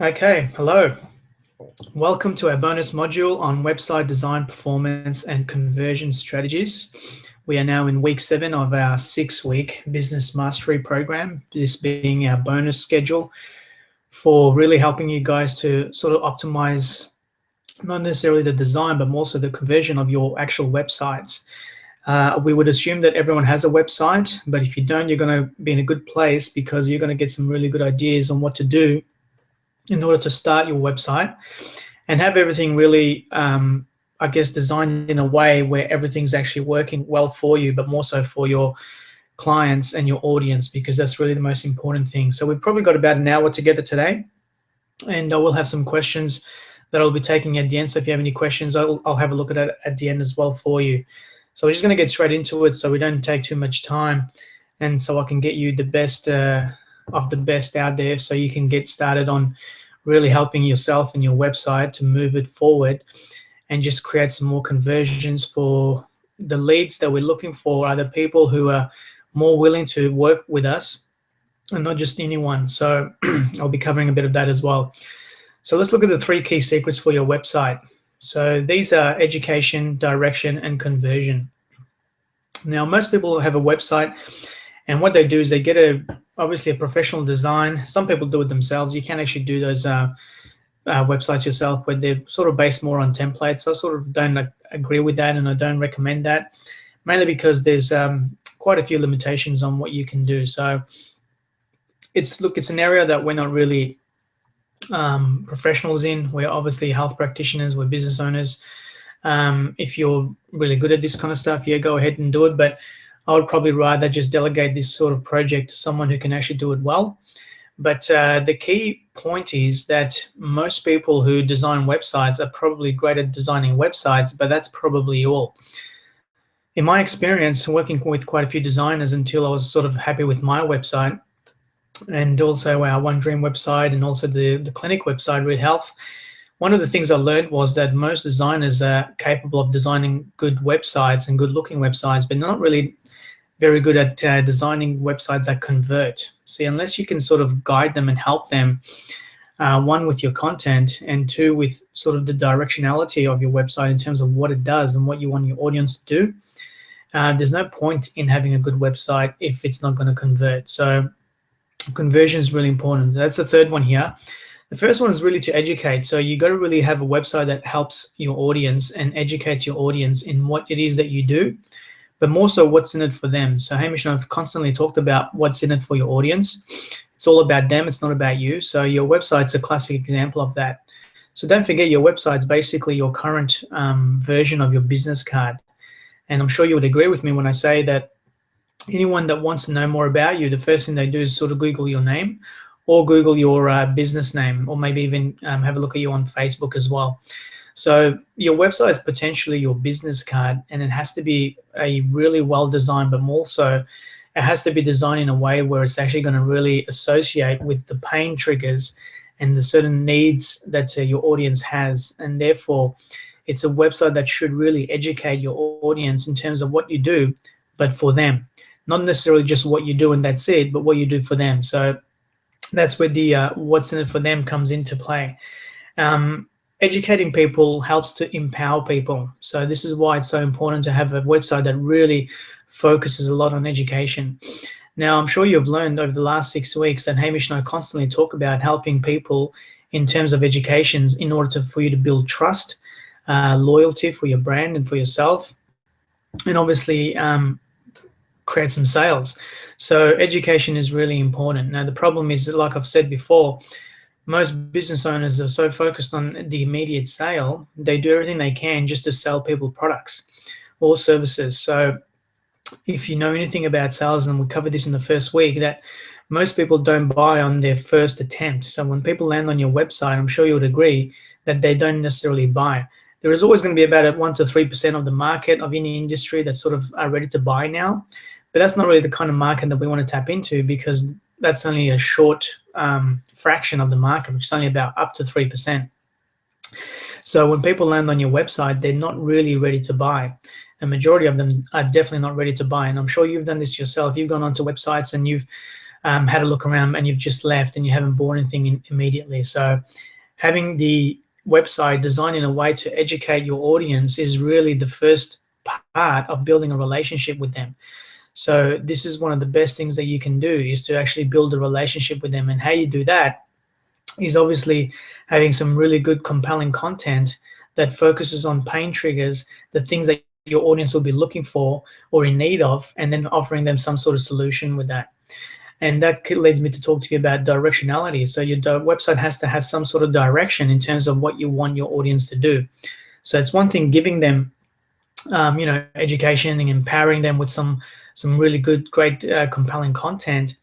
Okay, hello. Welcome to our bonus module on website design, performance, and conversion strategies. We are now in week 7 of our 6-week business mastery program, this being our bonus schedule for really helping you guys to sort of optimize not necessarily the design, but more so the conversion of your actual websites. We would assume that everyone has a website, but if you don't, you're going to be in a good place because you're going to get some really good ideas on what to do in order to start your website and have everything really, I guess, designed in a way where everything's actually working well for you, but more so for your clients and your audience, because that's really the most important thing. So we've probably got about an hour together today, and I will have some questions that I'll be taking at the end. So if you have any questions, I'll have a look at it at the end as well for you. So we're just going to get straight into it so we don't take too much time, and so I can get you the best of the best out there so you can get started on really helping yourself and your website to move it forward and just create some more conversions for the leads that we're looking for, are the people who are more willing to work with us and not just anyone. So I'll be covering a bit of that as well. So let's look at the 3 key secrets for your website. So these are education, direction, and conversion. Now, most people have a website, and what they do is they get obviously a professional design. Some people do it themselves. You can actually do those websites yourself, where they're sort of based more on templates. I sort of don't agree with that, and I don't recommend that, mainly because there's quite a few limitations on what you can do. So it's an area that we're not really professionals in. We're obviously health practitioners, we're business owners. If you're really good at this kind of stuff, yeah, go ahead and do it. But I would probably rather just delegate this sort of project to someone who can actually do it well. But the key point is that most people who design websites are probably great at designing websites, but that's probably all. In my experience, working with quite a few designers until I was sort of happy with my website, and also our One Dream website, and also the clinic website, Red Health, one of the things I learned was that most designers are capable of designing good websites and good looking websites, but not really very good at designing websites that convert. See, unless you can sort of guide them and help them, one, with your content, and two, with sort of the directionality of your website in terms of what it does and what you want your audience to do, there's no point in having a good website if it's not going to convert. So conversion is really important. That's the third one here. The first one is really to educate. So you got to really have a website that helps your audience and educates your audience in what it is that you do, but more so what's in it for them. So Hamish and I've constantly talked about what's in it for your audience. It's all about them. It's not about you. So your website's a classic example of that. So don't forget, your website's basically your current version of your business card. And I'm sure you would agree with me when I say that anyone that wants to know more about you, the first thing they do is sort of Google your name, or Google your business name, or maybe even have a look at you on Facebook as well. So your website is potentially your business card, and it has to be a really well designed, but more so it has to be designed in a way where it's actually going to really associate with the pain triggers and the certain needs that your audience has. And therefore, it's a website that should really educate your audience in terms of what you do, but for them. Not necessarily just what you do and that's it, but what you do for them. So that's where the what's in it for them comes into play. Educating people helps to empower people. So this is why it's so important to have a website that really focuses a lot on education. Now, I'm sure you've learned over the last 6 weeks that Hamish and I constantly talk about helping people in terms of educations in order for you to build trust, loyalty for your brand and for yourself, and obviously create some sales. So education is really important. Now, the problem is that, like I've said before, most business owners are so focused on the immediate sale, they do everything they can just to sell people products or services. So if you know anything about sales, and we covered this in the first week, that most people don't buy on their first attempt. So when people land on your website, I'm sure you would agree that they don't necessarily buy. There is always going to be about 1 to 3% of the market of any industry that's sort of ready to buy now. But that's not really the kind of market that we want to tap into, because that's only a short fraction of the market, which is only about up to 3%. So when people land on your website, they're not really ready to buy. A majority of them are definitely not ready to buy. And I'm sure you've done this yourself. You've gone onto websites and you've had a look around and you've just left and you haven't bought anything immediately. So having the website designed in a way to educate your audience is really the first part of building a relationship with them. So this is one of the best things that you can do, is to actually build a relationship with them. And how you do that is obviously having some really good compelling content that focuses on pain triggers, the things that your audience will be looking for or in need of, and then offering them some sort of solution with that. And that leads me to talk to you about directionality. So your website has to have some sort of direction in terms of what you want your audience to do. So it's one thing giving them, education and empowering them with some really good, great, compelling content.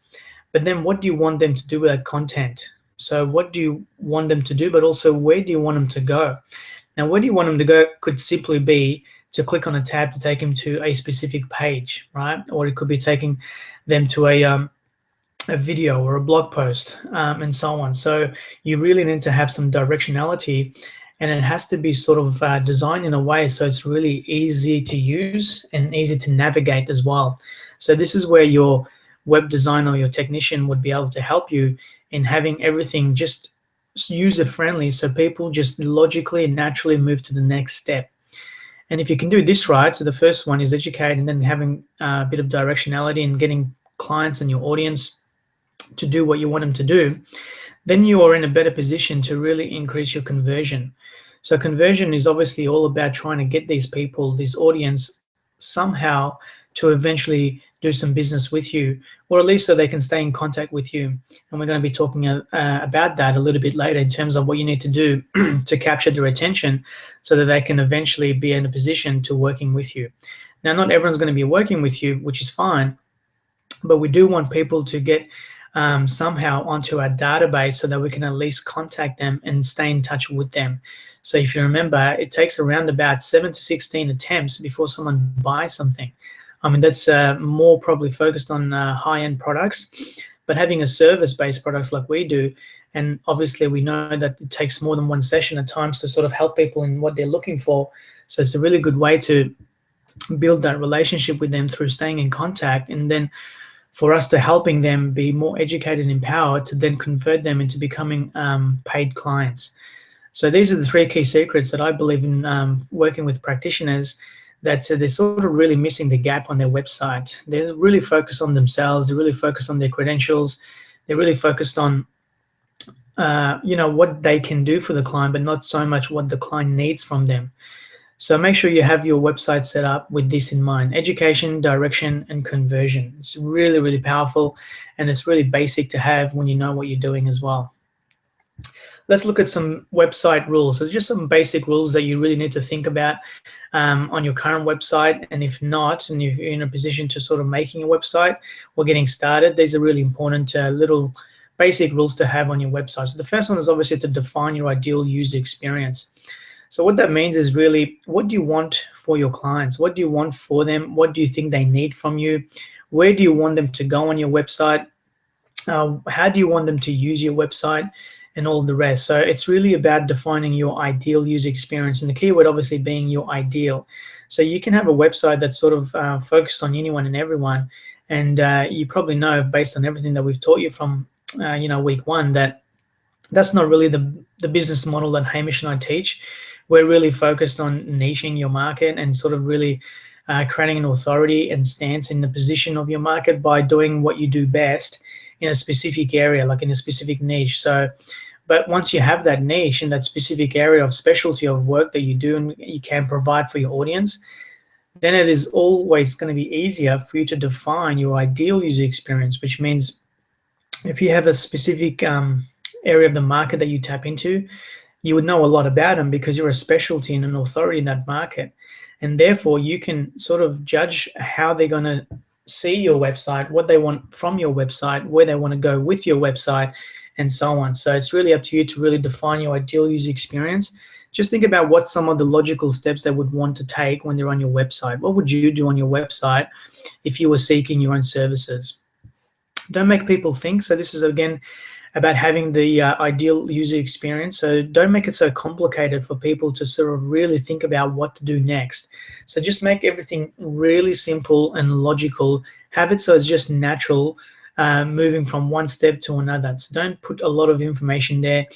But then what do you want them to do with that content? So what do you want them to do, but also where do you want them to go? Now, where do you want them to go could simply be to click on a tab to take them to a specific page, right? Or it could be taking them to a video or a blog post, and so on. So you really need to have some directionality, and it has to be sort of designed in a way so it's really easy to use and easy to navigate as well. So this is where your web designer or your technician would be able to help you in having everything just user-friendly, so people just logically and naturally move to the next step. And if you can do this right, so the first one is educate, and then having a bit of directionality and getting clients and your audience to do what you want them to do, then you are in a better position to really increase your conversion. So conversion is obviously all about trying to get these people, this audience, somehow to eventually do some business with you, or at least so they can stay in contact with you. And we're going to be talking about that a little bit later in terms of what you need to do to capture their attention so that they can eventually be in a position to working with you. Now, not everyone's going to be working with you, which is fine, but we do want people to get somehow onto our database so that we can at least contact them and stay in touch with them. So if you remember, it takes around about 7 to 16 attempts before someone buys something. I mean, that's more probably focused on high-end products, but having a service-based products like we do, and obviously we know that it takes more than one session at times to sort of help people in what they're looking for. So it's a really good way to build that relationship with them through staying in contact, and then for us to helping them be more educated and empowered to then convert them into becoming paid clients. So these are the 3 key secrets that I believe in working with practitioners, that they're sort of really missing the gap on their website. They're really focused on themselves. They're really focused on their credentials. They're really focused on, what they can do for the client, but not so much what the client needs from them. So make sure you have your website set up with this in mind: education, direction, and conversion. It's really, really powerful, and it's really basic to have when you know what you're doing as well. Let's look at some website rules. So just some basic rules that you really need to think about on your current website. And if not, and if you're in a position to sort of making a website or getting started, these are really important little basic rules to have on your website. So the first one is obviously to define your ideal user experience. So what that means is really, what do you want for your clients? What do you want for them? What do you think they need from you? Where do you want them to go on your website? How do you want them to use your website? And all the rest. So it's really about defining your ideal user experience, and the keyword obviously being your ideal. So you can have a website that's sort of focused on anyone and everyone, and you probably know, based on everything that we've taught you from week 1, that that's not really the business model that Hamish and I teach. We're really focused on niching your market and sort of really creating an authority and stance in the position of your market by doing what you do best in a specific area, like in a specific niche. So, but once you have that niche in that specific area of specialty of work that you do and you can provide for your audience, then it is always going to be easier for you to define your ideal user experience, which means if you have a specific area of the market that you tap into, you would know a lot about them because you're a specialty and an authority in that market. And therefore, you can sort of judge how they're going to see your website, what they want from your website, where they want to go with your website, and so on. So it's really up to you to really define your ideal user experience. Just think about what some of the logical steps they would want to take when they're on your website. What would you do on your website if you were seeking your own services? Don't make people think. So this is, again, about having the ideal user experience. So don't make it so complicated for people to sort of really think about what to do next. So just make everything really simple and logical. Have it so it's just natural moving from one step to another. So don't put a lot of information there.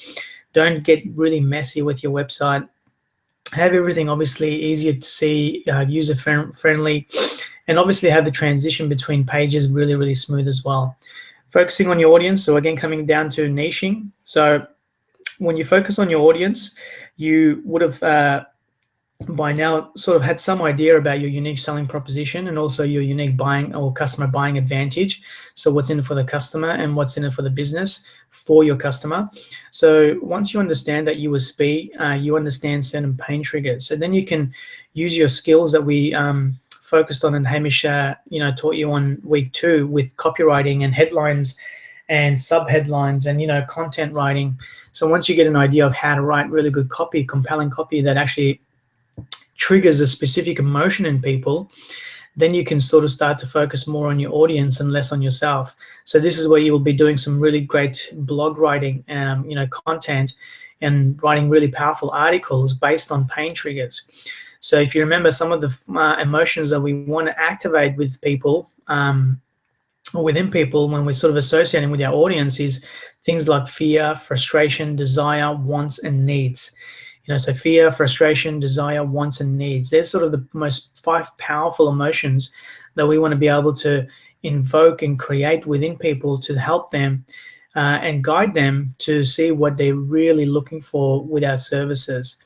Don't get really messy with your website. Have everything obviously easier to see, user friendly, and obviously have the transition between pages really, really smooth as well. Focusing on your audience. So again, coming down to niching. So when you focus on your audience, you would have by now sort of had some idea about your unique selling proposition and also your unique buying or customer buying advantage. So what's in it for the customer and what's in it for the business for your customer. So once you understand that USP, you understand certain pain triggers. So then you can use your skills that we focused on and Hamish taught you on week 2 with copywriting and headlines and sub-headlines and content writing. So once you get an idea of how to write really good copy, compelling copy that actually triggers a specific emotion in people, then you can sort of start to focus more on your audience and less on yourself. So this is where you will be doing some really great blog writing, content, and writing really powerful articles based on pain triggers. So if you remember some of the emotions that we want to activate with people, or within people when we're sort of associating with our audience, is things like fear, frustration, desire, wants, and needs. So fear, frustration, desire, wants, and needs. They're sort of the most 5 powerful emotions that we want to be able to invoke and create within people to help them and guide them to see what they're really looking for with our services.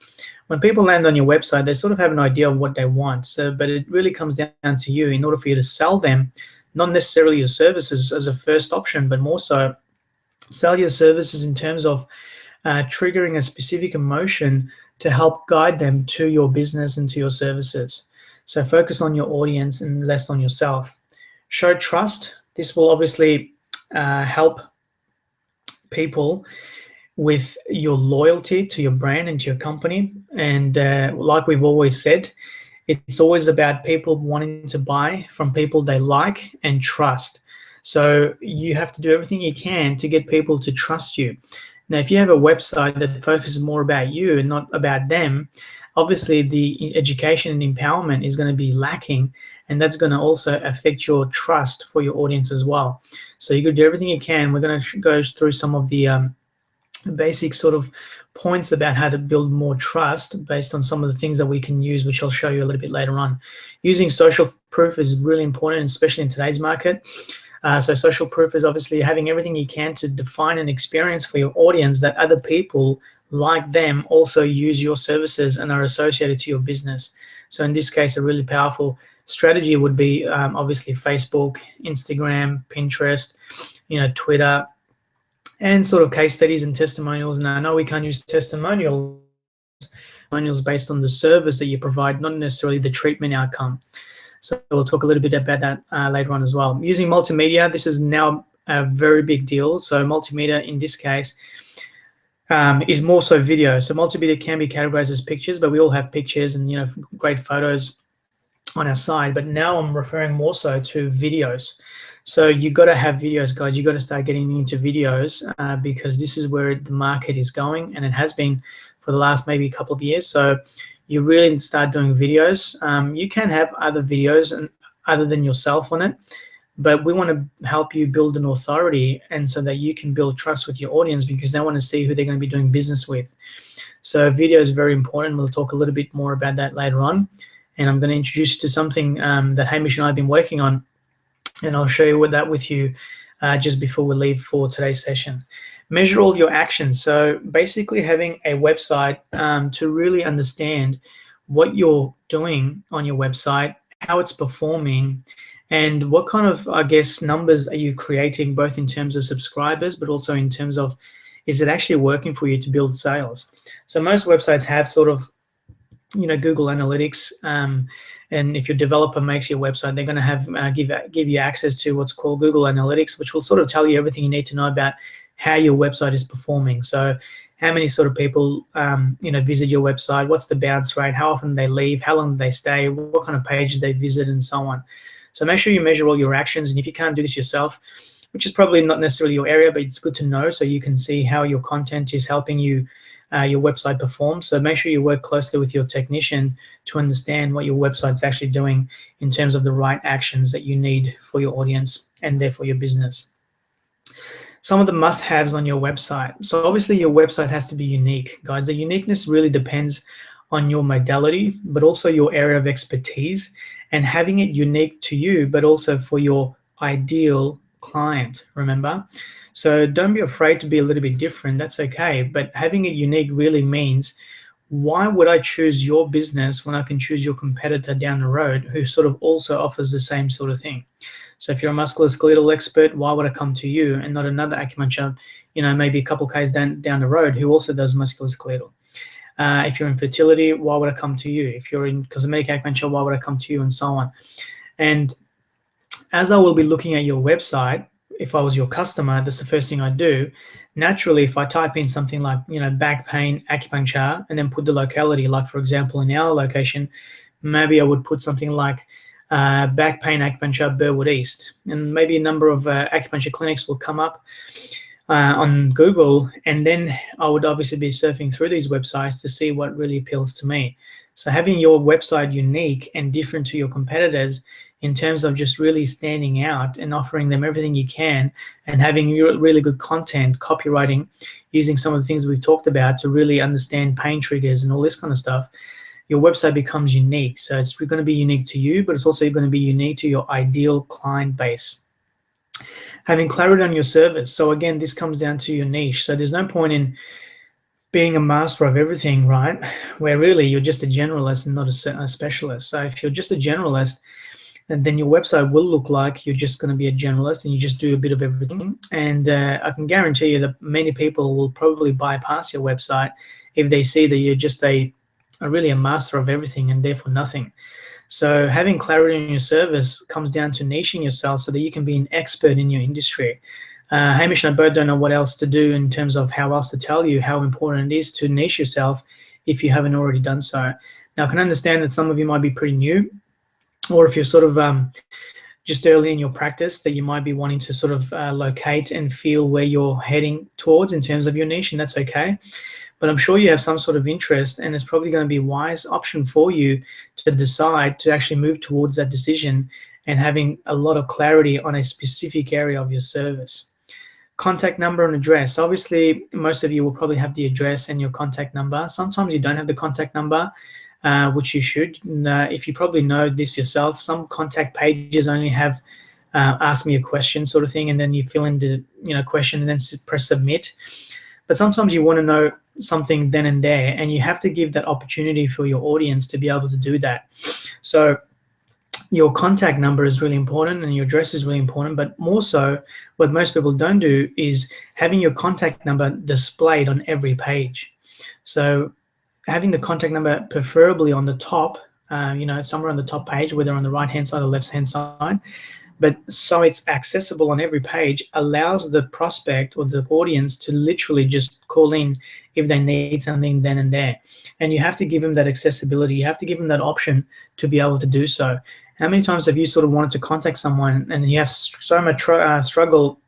When people land on your website, they sort of have an idea of what they want. But it really comes down to you in order for you to sell them, not necessarily your services as a first option, but more so sell your services in terms of triggering a specific emotion to help guide them to your business and to your services. So focus on your audience and less on yourself. Show trust. This will obviously help people with your loyalty to your brand and to your company. And like we've always said, it's always about people wanting to buy from people they like and trust. So you have to do everything you can to get people to trust you. Now, if you have a website that focuses more about you and not about them, obviously the education and empowerment is going to be lacking, and that's going to also affect your trust for your audience as well. So you could do everything you can. We're going to go through some of the basic sort of points about how to build more trust based on some of the things that we can use, which I'll show you a little bit later on. Using social proof is really important, especially in today's market. So social proof is obviously having everything you can to define an experience for your audience that other people like them also use your services and are associated to your business. So in this case, a really powerful strategy would be obviously Facebook, Instagram, Pinterest, Twitter, and sort of case studies and testimonials. And I know we can't use testimonials based on the service that you provide, not necessarily the treatment outcome. So we'll talk a little bit about that later on as well. Using multimedia, this is now a very big deal. So multimedia in this case is more so video. So multimedia can be categorized as pictures, but we all have pictures and great photos on our side. But now I'm referring more so to videos. So you got to have videos, guys. You got to start getting into videos because this is where the market is going, and it has been for the last maybe couple of years. So you really need to start doing videos. You can have other videos and other than yourself on it, but we want to help you build an authority and so that you can build trust with your audience because they want to see who they're going to be doing business with. So video is very important. We'll talk a little bit more about that later on. And I'm going to introduce you to something that Hamish and I have been working on, and I'll show you that with you just before we leave for today's session. Measure all your actions. So basically having a website to really understand what you're doing on your website, how it's performing, and what kind of, I guess, numbers are you creating, both in terms of subscribers, but also in terms of, is it actually working for you to build sales? So most websites have sort of, Google Analytics, and if your developer makes your website, they're going to have give you access to what's called Google Analytics, which will sort of tell you everything you need to know about how your website is performing. So how many sort of people visit your website, what's the bounce rate, how often they leave, how long they stay, what kind of pages they visit, and so on. So make sure you measure all your actions, and if you can't do this yourself, which is probably not necessarily your area, but it's good to know so you can see how your content is helping you your website perform. So make sure you work closely with your technician to understand what your website's actually doing in terms of the right actions that you need for your audience and therefore your business. some of the must-haves on your website. So obviously your website has to be unique, guys. The uniqueness really depends on your modality, but also your area of expertise, and having it unique to you, but also for your ideal client, remember? So don't be afraid to be a little bit different. That's okay. But having it unique really means, why would I choose your business when I can choose your competitor down the road who sort of also offers the same sort of thing? So if you're a musculoskeletal expert, why would I come to you and not another acupuncture, maybe a couple Ks down the road who also does musculoskeletal? If you're in fertility, why would I come to you? If you're in cosmetic acupuncture, why would I come to you, and so on? And as I will be looking at your website, if I was your customer, that's the first thing I'd do. Naturally, if I type in something like, back pain acupuncture and then put the locality, like for example, in our location, maybe I would put something like back pain acupuncture, Burwood East, and maybe a number of acupuncture clinics will come up on Google, and then I would obviously be surfing through these websites to see what really appeals to me. So having your website unique and different to your competitors in terms of just really standing out and offering them everything you can, and having really good content, copywriting, using some of the things we've talked about to really understand pain triggers and all this kind of stuff, your website becomes unique. So it's going to be unique to you, but it's also going to be unique to your ideal client base. Having clarity on your service. So again, this comes down to your niche. So there's no point in being a master of everything, right? Where really you're just a generalist and not a specialist. So if you're just a generalist, and then your website will look like you're just going to be a generalist and you just do a bit of everything. And I can guarantee you that many people will probably bypass your website if they see that you're just really a master of everything and therefore nothing. So having clarity in your service comes down to niching yourself so that you can be an expert in your industry. Hamish and I both don't know what else to do in terms of how else to tell you how important it is to niche yourself if you haven't already done so. Now, I can understand that some of you might be pretty new, or if you're sort of just early in your practice, that you might be wanting to sort of locate and feel where you're heading towards in terms of your niche, and that's okay. But I'm sure you have some sort of interest, and it's probably going to be a wise option for you to decide to actually move towards that decision and having a lot of clarity on a specific area of your service. Contact number and address. Obviously, most of you will probably have the address and your contact number. Sometimes you don't have the contact number, which you should. If you probably know this yourself, some contact pages only have ask me a question sort of thing, and then you fill in the question and then press submit. But sometimes you want to know something then and there, and you have to give that opportunity for your audience to be able to do that. So your contact number is really important and your address is really important, but more so what most people don't do is having your contact number displayed on every page. So having the contact number preferably on the top, somewhere on the top page, whether on the right-hand side or left-hand side, but so it's accessible on every page, allows the prospect or the audience to literally just call in if they need something then and there. And you have to give them that accessibility. You have to give them that option to be able to do so. How many times have you sort of wanted to contact someone and you have so much struggle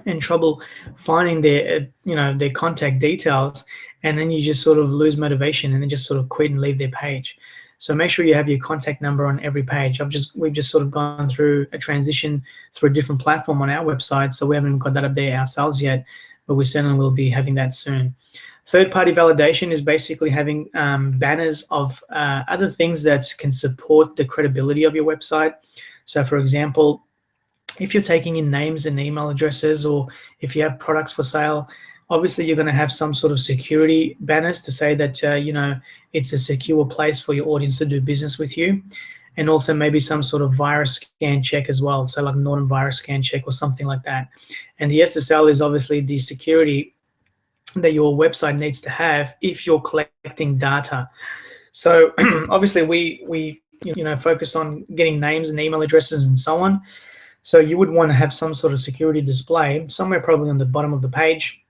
and trouble finding their contact details, and then you just sort of lose motivation and then just sort of quit and leave their page? So make sure you have your contact number on every page. We've just sort of gone through a transition through a different platform on our website, so we haven't got that up there ourselves yet, but we certainly will be having that soon. Third-party validation is basically having banners of other things that can support the credibility of your website. So for example, if you're taking in names and email addresses, or if you have products for sale, obviously you're going to have some sort of security banners to say that it's a secure place for your audience to do business with you, and also maybe some sort of virus scan check as well, so like Norton virus scan check or something like that. And the SSL is obviously the security that your website needs to have if you're collecting data. So obviously we focus on getting names and email addresses and so on. So you would want to have some sort of security display somewhere, probably on the bottom of the page,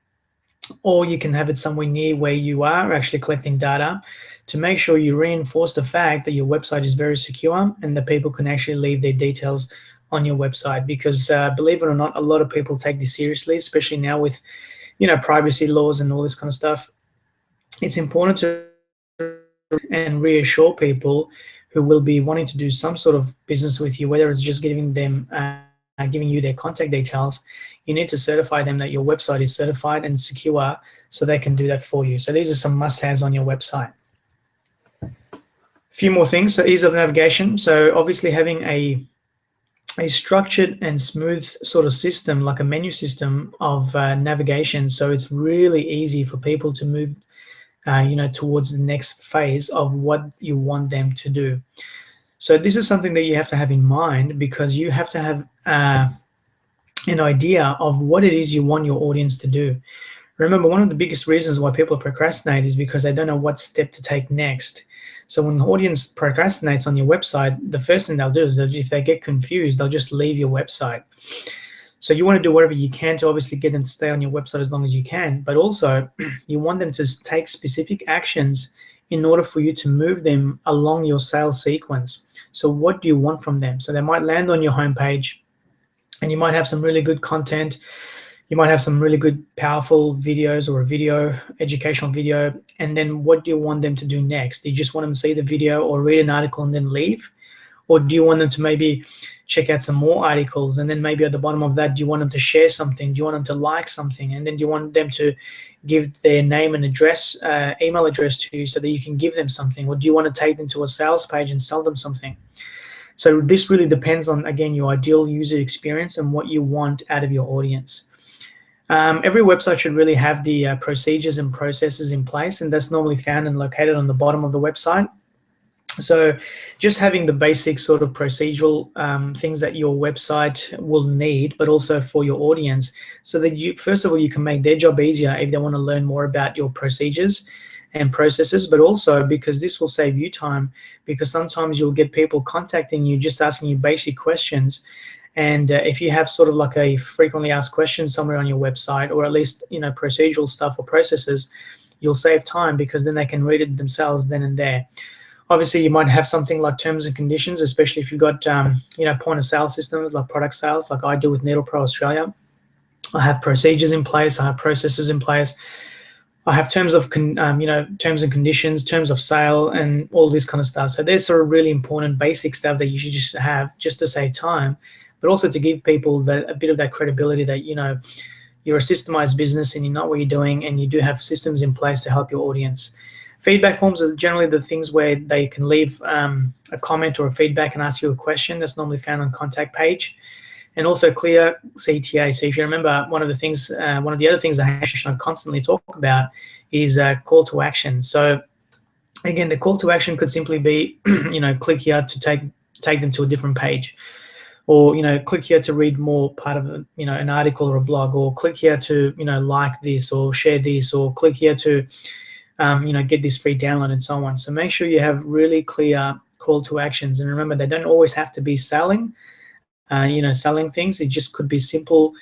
or you can have it somewhere near where you are actually collecting data, to make sure you reinforce the fact that your website is very secure and that people can actually leave their details on your website. Because believe it or not, a lot of people take this seriously, especially now with privacy laws and all this kind of stuff. It's important to and reassure people who will be wanting to do some sort of business with you, whether it's just giving them giving you their contact details, you need to certify them that your website is certified and secure so they can do that for you. So these are some must-haves on your website. A few more things. So ease of navigation. So obviously having a structured and smooth sort of system, like a menu system of navigation, so it's really easy for people to move towards the next phase of what you want them to do. So this is something that you have to have in mind, because you have to have an idea of what it is you want your audience to do. Remember, one of the biggest reasons why people procrastinate is because they don't know what step to take next. So when the audience procrastinates on your website, the first thing they'll do is that if they get confused, they'll just leave your website. So you want to do whatever you can to obviously get them to stay on your website as long as you can, but also you want them to take specific actions in order for you to move them along your sales sequence. So what do you want from them? So they might land on your homepage and you might have some really good content. You might have some really good, powerful videos or a video, educational video. And then what do you want them to do next? Do you just want them to see the video or read an article and then leave? Or do you want them to maybe check out some more articles, and then maybe at the bottom of that, do you want them to share something? Do you want them to like something? And then do you want them to give their name and address, email address to you so that you can give them something? Or do you want to take them to a sales page and sell them something? So this really depends on, again, your ideal user experience and what you want out of your audience. Every website should really have the procedures and processes in place, and that's normally found and located on the bottom of the website. So just having the basic sort of procedural things that your website will need, but also for your audience, so that you, first of all, you can make their job easier if they want to learn more about your procedures and processes, but also because this will save you time, because sometimes you'll get people contacting you just asking you basic questions. And if you have sort of like a frequently asked questions somewhere on your website, or at least, procedural stuff or processes, you'll save time, because then they can read it themselves then and there. Obviously, you might have something like terms and conditions, especially if you've got, point of sale systems like product sales, like I do with NeedlePro Australia. I have procedures in place. I have processes in place. I have terms of, terms and conditions, terms of sale, and all this kind of stuff. So there's sort of really important basic stuff that you should just have just to save time, but also to give people a bit of that credibility that, you're a systemized business and you know what you're doing, and you do have systems in place to help your audience. Feedback forms are generally the things where they can leave a comment or a feedback and ask you a question. That's normally found on contact page. And also clear CTA. So if you remember, one of the other things that I constantly talk about is call to action. So again, the call to action could simply be, click here to take them to a different page, or click here to read more part of an article or a blog, or click here to like this or share this, or click here to get this free download, and so on. So make sure you have really clear call to actions, and remember, they don't always have to be selling things. It just could be simple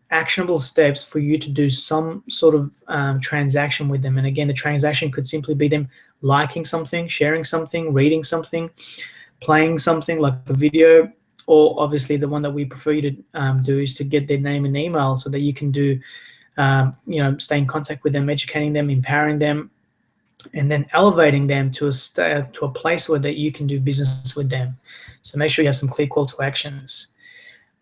actionable steps for you to do some sort of transaction with them. And again, the transaction could simply be them liking something, sharing something, reading something, playing something like a video, or obviously the one that we prefer you to do is to get their name and email so that you can do stay in contact with them, educating them, empowering them, and then elevating them to a place where that you can do business with them. So make sure you have some clear call to actions.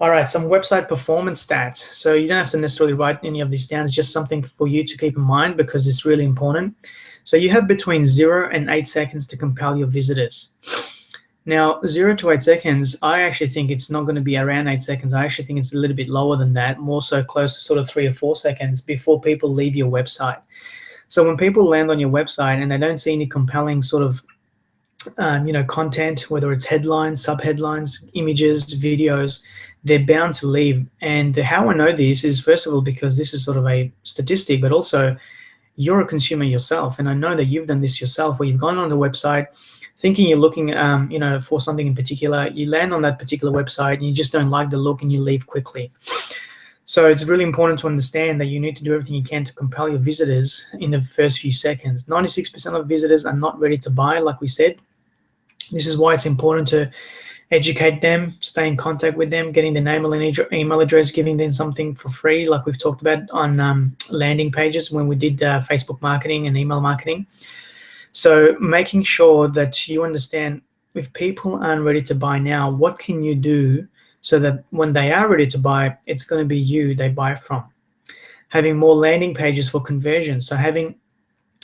All right, some website performance stats. So you don't have to necessarily write any of these down. It's just something for you to keep in mind because it's really important. So you have between 0 and 8 seconds to compel your visitors. Now, 0 to 8 seconds, I actually think it's not going to be around 8 seconds. I actually think it's a little bit lower than that, more so close to sort of 3 or 4 seconds before people leave your website. So when people land on your website and they don't see any compelling sort of content, whether it's headlines, sub-headlines, images, videos, they're bound to leave. And how I know this is, first of all, because this is sort of a statistic, but also you're a consumer yourself. And I know that you've done this yourself, where you've gone on the website thinking you're looking for something in particular. You land on that particular website and you just don't like the look and you leave quickly. So it's really important to understand that you need to do everything you can to compel your visitors in the first few seconds. 96% of visitors are not ready to buy, like we said. This is why it's important to educate them, stay in contact with them, getting their name and email address, giving them something for free, like we've talked about on landing pages when we did Facebook marketing and email marketing. So making sure that you understand, if people aren't ready to buy now, what can you do so that when they are ready to buy, it's going to be you they buy from. Having more landing pages for conversion. So having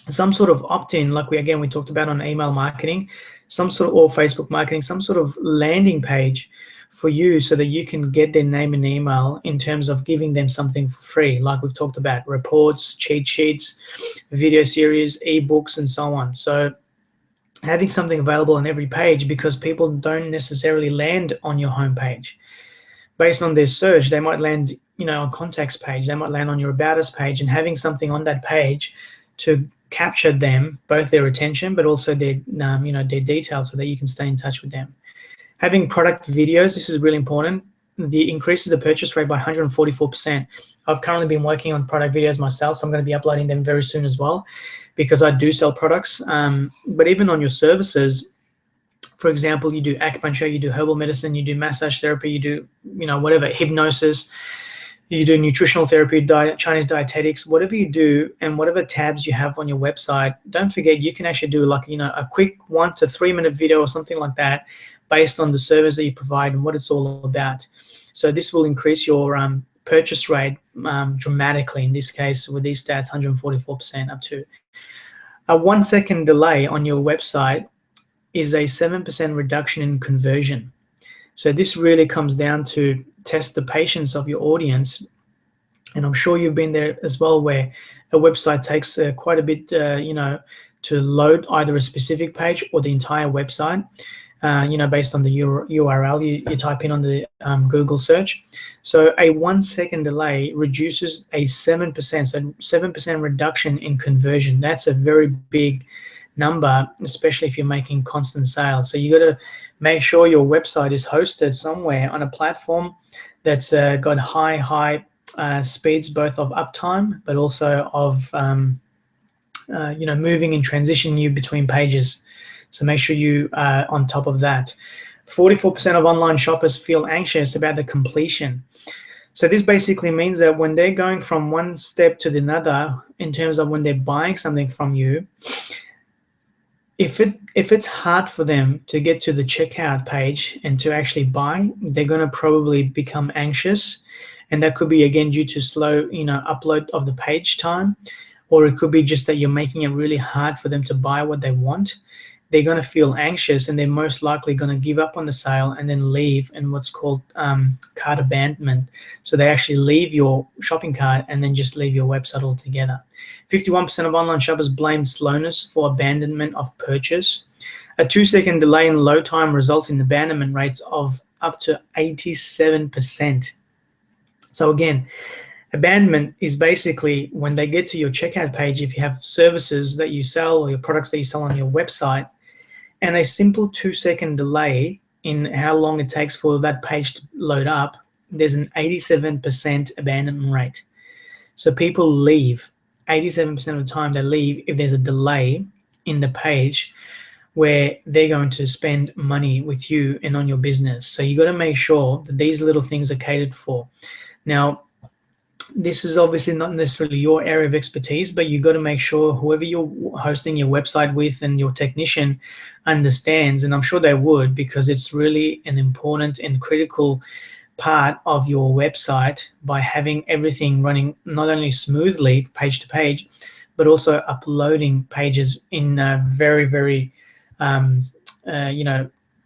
some sort of opt-in, like we talked about on email marketing, some sort of, or Facebook marketing, some sort of landing page for you so that you can get their name and email in terms of giving them something for free, like we've talked about, reports, cheat sheets, video series, ebooks, and so on. So having something available on every page, because people don't necessarily land on your homepage. Based on their search, they might land, on contacts page, they might land on your about us page, and having something on that page to capture them, both their attention, but also their, their details, so that you can stay in touch with them. Having product videos, this is really important. The increases the purchase rate by 144%. I've currently been working on product videos myself, so I'm going to be uploading them very soon as well, because I do sell products. But even on your services, for example, you do acupuncture, you do herbal medicine, you do massage therapy, you do, whatever, hypnosis, you do nutritional therapy, Chinese dietetics, whatever you do, and whatever tabs you have on your website, don't forget you can actually do like, a quick 1 to 3 minute video or something like that, based on the service that you provide and what it's all about. So this will increase your purchase rate dramatically. In this case, with these stats, 144% up to. A 1 second delay on your website is a 7% reduction in conversion. So this really comes down to test the patience of your audience. And I'm sure you've been there as well, where a website takes quite a bit, to load either a specific page or the entire website. Based on the URL you type in on the Google search. So a 1 second delay reduces a 7%, so 7% reduction in conversion. That's a very big number, especially if you're making constant sales. So you got to make sure your website is hosted somewhere on a platform that's got high speeds, both of uptime, but also of moving and transitioning you between pages. So make sure you are on top of that. 44% of online shoppers feel anxious about the completion. So this basically means that when they're going from one step to another, in terms of when they're buying something from you, if it's hard for them to get to the checkout page and to actually buy, they're going to probably become anxious. And that could be, again, due to slow, upload of the page time, or it could be just that you're making it really hard for them to buy what they want. They're going to feel anxious, and they're most likely going to give up on the sale and then leave in what's called cart abandonment. So they actually leave your shopping cart and then just leave your website altogether. 51% of online shoppers blame slowness for abandonment of purchase. A 2 second delay in load time results in abandonment rates of up to 87%. So again, abandonment is basically when they get to your checkout page, if you have services that you sell or your products that you sell on your website, and a simple 2 second delay in how long it takes for that page to load up, there's an 87% abandonment rate. So people leave. 87% of the time they leave if there's a delay in the page where they're going to spend money with you and on your business. So you got to make sure that these little things are catered for. Now, this is obviously not necessarily your area of expertise, but you got to make sure whoever you're hosting your website with and your technician understands, and I'm sure they would, because it's really an important and critical part of your website, by having everything running not only smoothly page to page, but also uploading pages in very, very,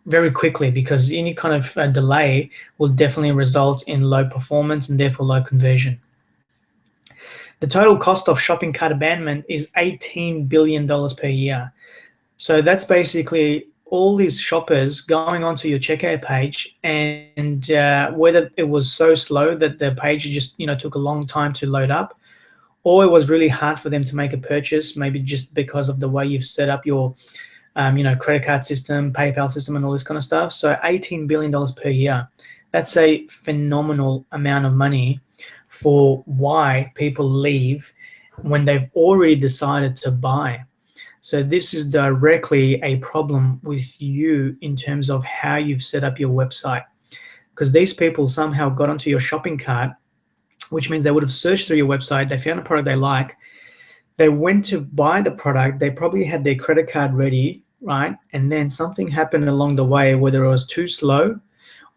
very quickly, because any kind of delay will definitely result in low performance and therefore low conversion. The total cost of shopping cart abandonment is $18 billion per year. So that's basically all these shoppers going onto your checkout page, and whether it was so slow that the page just took a long time to load up, or it was really hard for them to make a purchase, maybe just because of the way you've set up your credit card system, PayPal system, and all this kind of stuff. So $18 billion per year. That's a phenomenal amount of money for why people leave when they've already decided to buy. So this is directly a problem with you in terms of how you've set up your website, because these people somehow got onto your shopping cart, which means they would have searched through your website, they found a product they like, they went to buy the product, they probably had their credit card ready, right? And then something happened along the way, whether it was too slow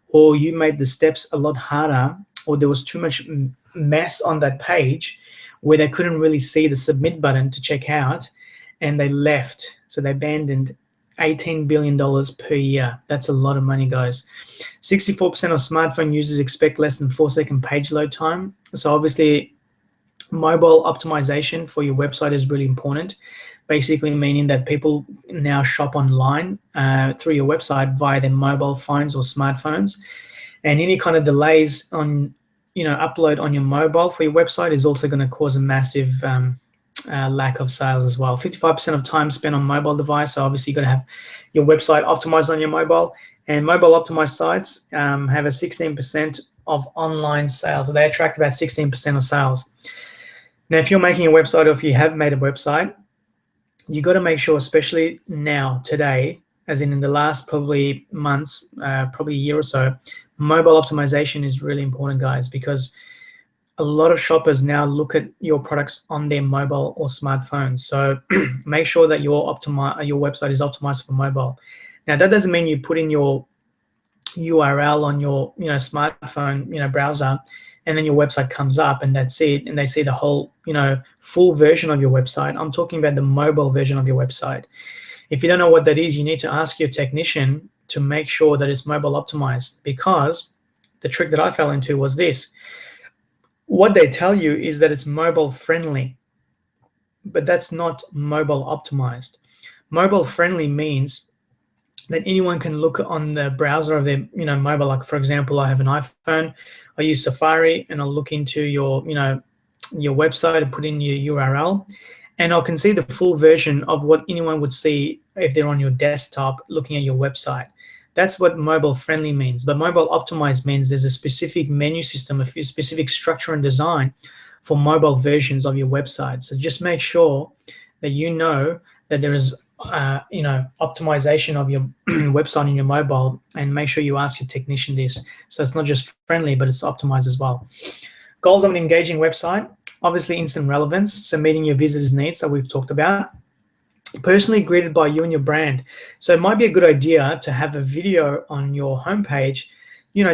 or you made the steps a lot harder, or there was too much mess on that page where they couldn't really see the submit button to check out, and they left. So they abandoned $18 billion per year. That's a lot of money, guys. 64% of smartphone users expect less than 4-second page load time. So obviously, mobile optimization for your website is really important, basically meaning that people now shop online through your website via their mobile phones or smartphones. And any kind of delays on, upload on your mobile for your website is also going to cause a massive lack of sales as well. 55% of time spent on mobile device. So obviously, you've got to have your website optimized on your mobile. And mobile optimized sites have a 16% of online sales. So they attract about 16% of sales. Now, if you're making a website, or if you have made a website, you got to make sure, especially now, today, as in the last probably months, probably a year or so, mobile optimization is really important, guys, because a lot of shoppers now look at your products on their mobile or smartphones. So make sure that your website is optimized for mobile. Now, that doesn't mean you put in your URL on your smartphone browser, and then your website comes up and that's it, and they see the whole full version of your website. I'm talking about the mobile version of your website. If you don't know what that is, you need to ask your technician to make sure that it's mobile optimized, because the trick that I fell into was this. What they tell you is that it's mobile friendly, but that's not mobile optimized. Mobile friendly means that anyone can look on the browser of their mobile. Like, for example, I have an iPhone, I use Safari, and I'll look into your your website and put in your URL, and I can see the full version of what anyone would see if they're on your desktop looking at your website. That's what mobile friendly means. But mobile optimized means there's a specific menu system, a specific structure and design for mobile versions of your website. So just make sure that you know that there is optimization of your website in your mobile, and make sure you ask your technician this. So it's not just friendly, but it's optimized as well. Goals of an engaging website: obviously instant relevance, so meeting your visitors' needs that we've talked about. Personally greeted by you and your brand. So it might be a good idea to have a video on your homepage,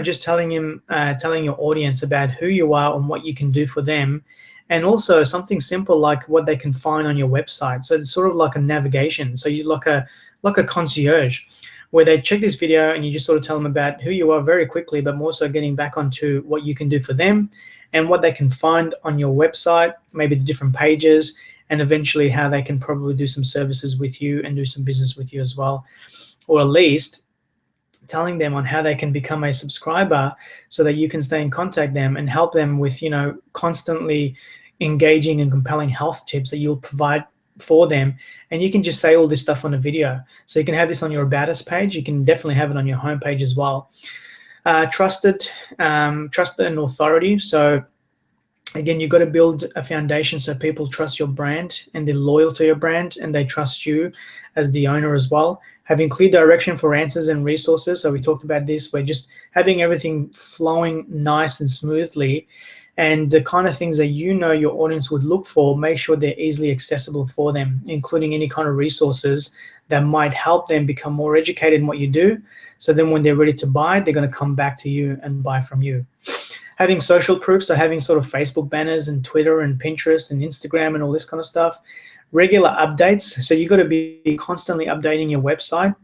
just telling your audience about who you are and what you can do for them. And also something simple like what they can find on your website. So it's sort of like a navigation. So you like a concierge, where they check this video and you just sort of tell them about who you are very quickly, but more so getting back onto what you can do for them and what they can find on your website, maybe the different pages, and eventually how they can probably do some services with you and do some business with you as well. Or at least telling them on how they can become a subscriber so that you can stay in contact them and help them with, constantly engaging and compelling health tips that you'll provide for them. And you can just say all this stuff on a video. So you can have this on your About Us page. You can definitely have it on your homepage as well. Trusted and authority. So again, you've got to build a foundation so people trust your brand and they're loyal to your brand and they trust you as the owner as well. Having clear direction for answers and resources. So we talked about this. We're just having everything flowing nice and smoothly, and the kind of things that your audience would look for, make sure they're easily accessible for them, including any kind of resources that might help them become more educated in what you do. So then when they're ready to buy, they're going to come back to you and buy from you. Having social proof, so having sort of Facebook banners and Twitter and Pinterest and Instagram and all this kind of stuff. Regular updates, so you've got to be constantly updating your website.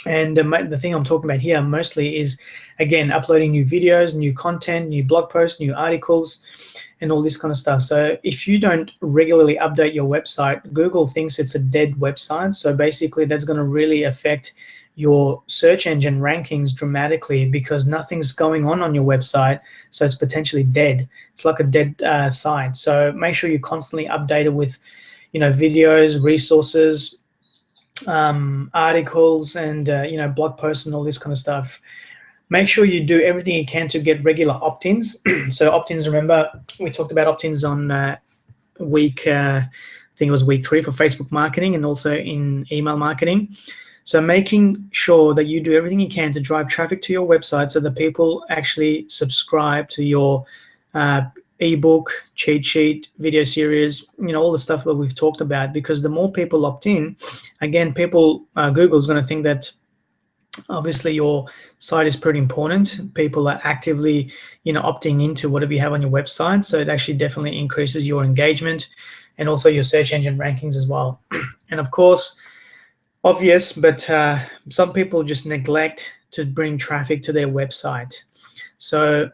And the thing I'm talking about here mostly is, again, uploading new videos, new content, new blog posts, new articles, and all this kind of stuff. So if you don't regularly update your website, Google thinks it's a dead website. So basically that's going to really affect your search engine rankings dramatically, because nothing's going on your website, so it's potentially dead. It's like a dead site. So make sure you constantly update it with, videos, resources, articles, and blog posts and all this kind of stuff. Make sure you do everything you can to get regular opt-ins. So opt-ins, remember we talked about opt-ins on I think it was week 3 for Facebook marketing and also in email marketing. So making sure that you do everything you can to drive traffic to your website so that people actually subscribe to your ebook, cheat sheet, video series, all the stuff that we've talked about. Because the more people opt in, again, Google's going to think that Obviously, your site is pretty important. People are actively, opting into whatever you have on your website. So it actually definitely increases your engagement and also your search engine rankings as well. And of course, obvious, but some people just neglect to bring traffic to their website. So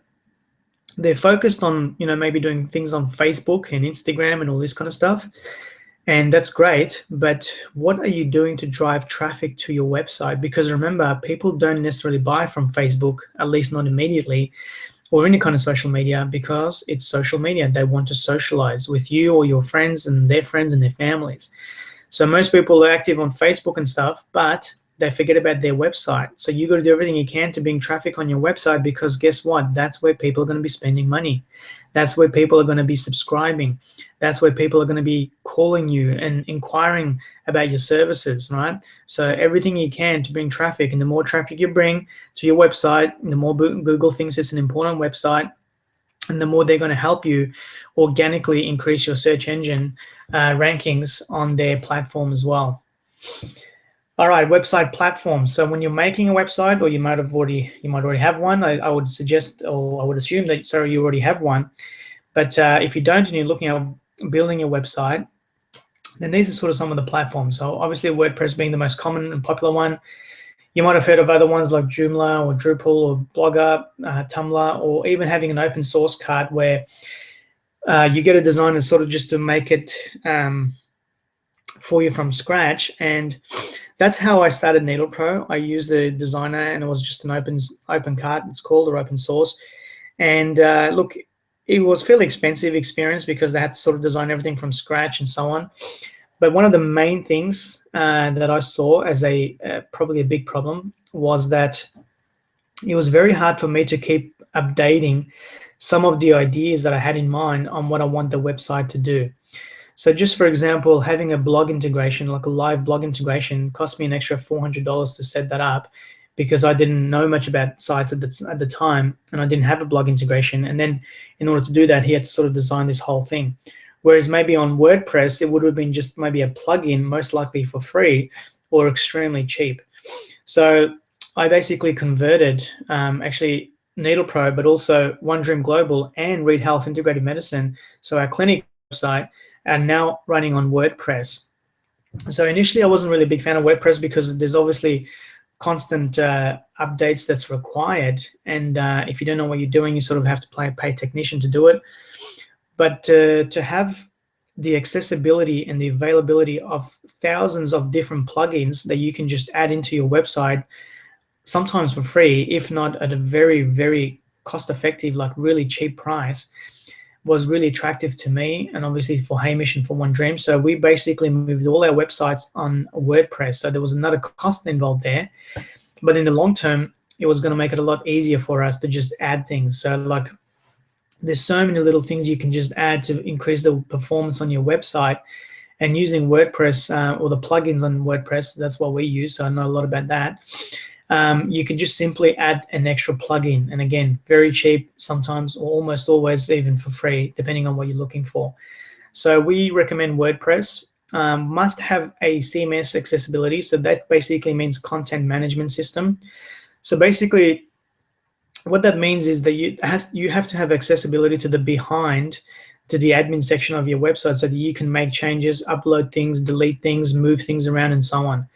they're focused on, maybe doing things on Facebook and Instagram and all this kind of stuff. And that's great, but what are you doing to drive traffic to your website? Because remember, people don't necessarily buy from Facebook, at least not immediately, or any kind of social media, because it's social media. They want to socialize with you or your friends and their families. So most people are active on Facebook and stuff, but they forget about their website. So you got to do everything you can to bring traffic on your website, because guess what? That's where people are going to be spending money. That's where people are going to be subscribing. That's where people are going to be calling you and inquiring about your services, right? So everything you can to bring traffic, and the more traffic you bring to your website, the more Google thinks it's an important website, and the more they're going to help you organically increase your search engine rankings on their platform as well. All right, website platforms. So when you're making a website, or you might already have one, I would suggest, or I would assume that, sorry, you already have one. But if you don't and you're looking at building a website, then these are sort of some of the platforms. So obviously WordPress being the most common and popular one. You might have heard of other ones like Joomla or Drupal or Blogger, Tumblr, or even having an open source card where you get a designer sort of just to make it for you from scratch. And that's how I started NeedlePro. I used a designer, and it was just an open card, it's called, or open source. And look, it was fairly expensive experience because they had to sort of design everything from scratch and so on. But one of the main things that I saw as probably a big problem was that it was very hard for me to keep updating some of the ideas that I had in mind on what I want the website to do. So just for example, having a blog integration, like a live blog integration, cost me an extra $400 to set that up, because I didn't know much about sites at the time, and I didn't have a blog integration. And then in order to do that, he had to sort of design this whole thing. Whereas maybe on WordPress, it would have been just maybe a plugin, most likely for free or extremely cheap. So I basically converted actually NeedlePro, but also One Dream Global and Reed Health Integrated Medicine, so our clinic website, are now running on WordPress. So initially I wasn't really a big fan of WordPress because there's obviously constant updates that's required, and if you don't know what you're doing, you sort of have to pay a technician to do it. But to have the accessibility and the availability of thousands of different plugins that you can just add into your website, sometimes for free, if not at a very, very cost-effective, like really cheap price, was really attractive to me, and obviously for Hamish and for One Dream. So we basically moved all our websites on WordPress. So there was another cost involved there, but in the long term, it was going to make it a lot easier for us to just add things. So like, there's so many little things you can just add to increase the performance on your website. And using WordPress or the plugins on WordPress, that's what we use, so I know a lot about that. You can just simply add an extra plugin, and again, very cheap sometimes, or almost always even for free, depending on what you're looking for. So we recommend WordPress. Must have a CMS accessibility, so that basically means content management system. So basically what that means is that you have to have accessibility to the admin section of your website, so that you can make changes, upload things, delete things, move things around, and so on.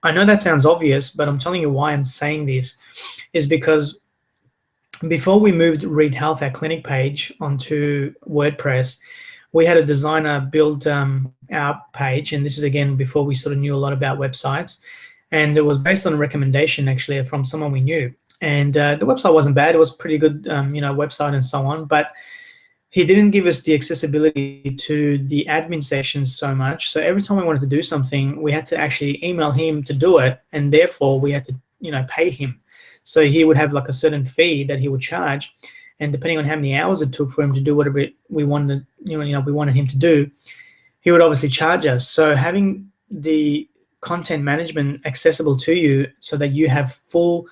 I know that sounds obvious, but I'm telling you why I'm saying this is because before we moved Reed Health, our clinic page, onto WordPress, we had a designer build our page, and this is again before we sort of knew a lot about websites, and it was based on a recommendation actually from someone we knew. And the website wasn't bad; it was pretty good, website and so on, but he didn't give us the accessibility to the admin sections so much. So every time we wanted to do something, we had to actually email him to do it, and therefore we had to, pay him. So he would have like a certain fee that he would charge, and depending on how many hours it took for him to do whatever we wanted, we wanted him to do, he would obviously charge us. So having the content management accessible to you, so that you have full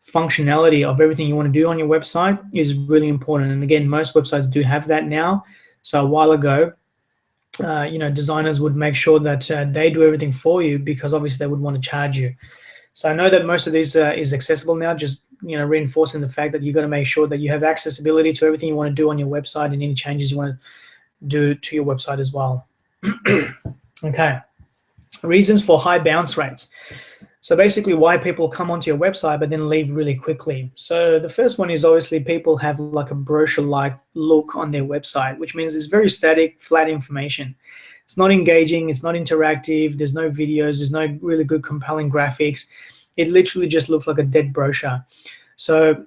functionality of everything you want to do on your website, is really important. And again, most websites do have that now. So a while ago, designers would make sure that they do everything for you, because obviously they would want to charge you. So I know that most of these is accessible now, just reinforcing the fact that you've got to make sure that you have accessibility to everything you want to do on your website and any changes you want to do to your website as well. Okay, reasons for high bounce rates. So basically why people come onto your website but then leave really quickly. So the first one is obviously people have like a brochure-like look on their website, which means it's very static, flat information. It's not engaging, it's not interactive, there's no videos, there's no really good compelling graphics. It literally just looks like a dead brochure. So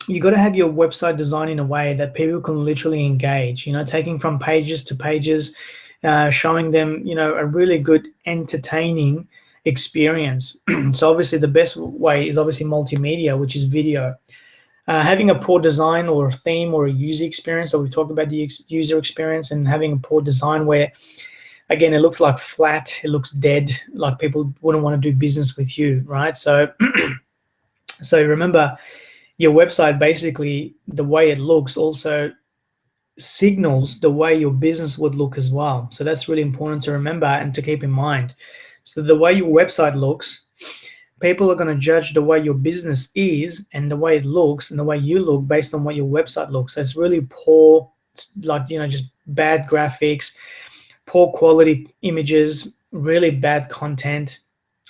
you got to have your website designed in a way that people can literally engage, taking from pages to pages, showing them, a really good entertaining experience. So obviously the best way is obviously multimedia, which is video. Having a poor design or a theme or a user experience, so we talked about the user experience, and having a poor design where, again, it looks like flat, it looks dead, like people wouldn't want to do business with you, right? So, so remember, your website, basically, the way it looks also signals the way your business would look as well. So that's really important to remember and to keep in mind. So the way your website looks, people are going to judge the way your business is and the way it looks and the way you look based on what your website looks. So it's really poor, like, just bad graphics, poor quality images, really bad content,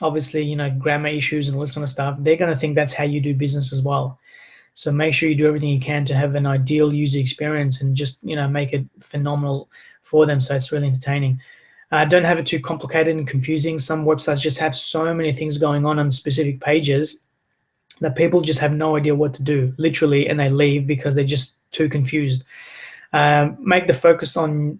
obviously, grammar issues and all this kind of stuff. They're going to think that's how you do business as well. So make sure you do everything you can to have an ideal user experience and just, make it phenomenal for them so it's really entertaining. Don't have it too complicated and confusing. Some websites just have so many things going on specific pages that people just have no idea what to do, literally, and they leave because they're just too confused. Make the focus on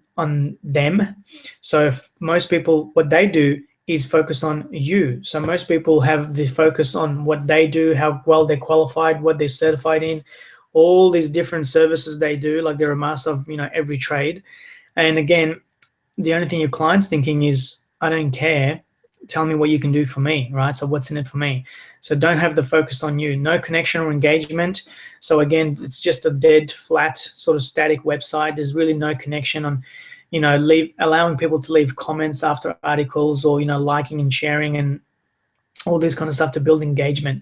them. So if most people, what they do is focus on you. So most people have the focus on what they do, how well they're qualified, what they're certified in, all these different services they do, like they're a master of every trade. And again, the only thing your client's thinking is, I don't care, tell me what you can do for me, right? So what's in it for me? So don't have the focus on you. No connection or engagement. So again, it's just a dead, flat, sort of static website. There's really no connection on, allowing people to leave comments after articles or, liking and sharing and all this kind of stuff to build engagement.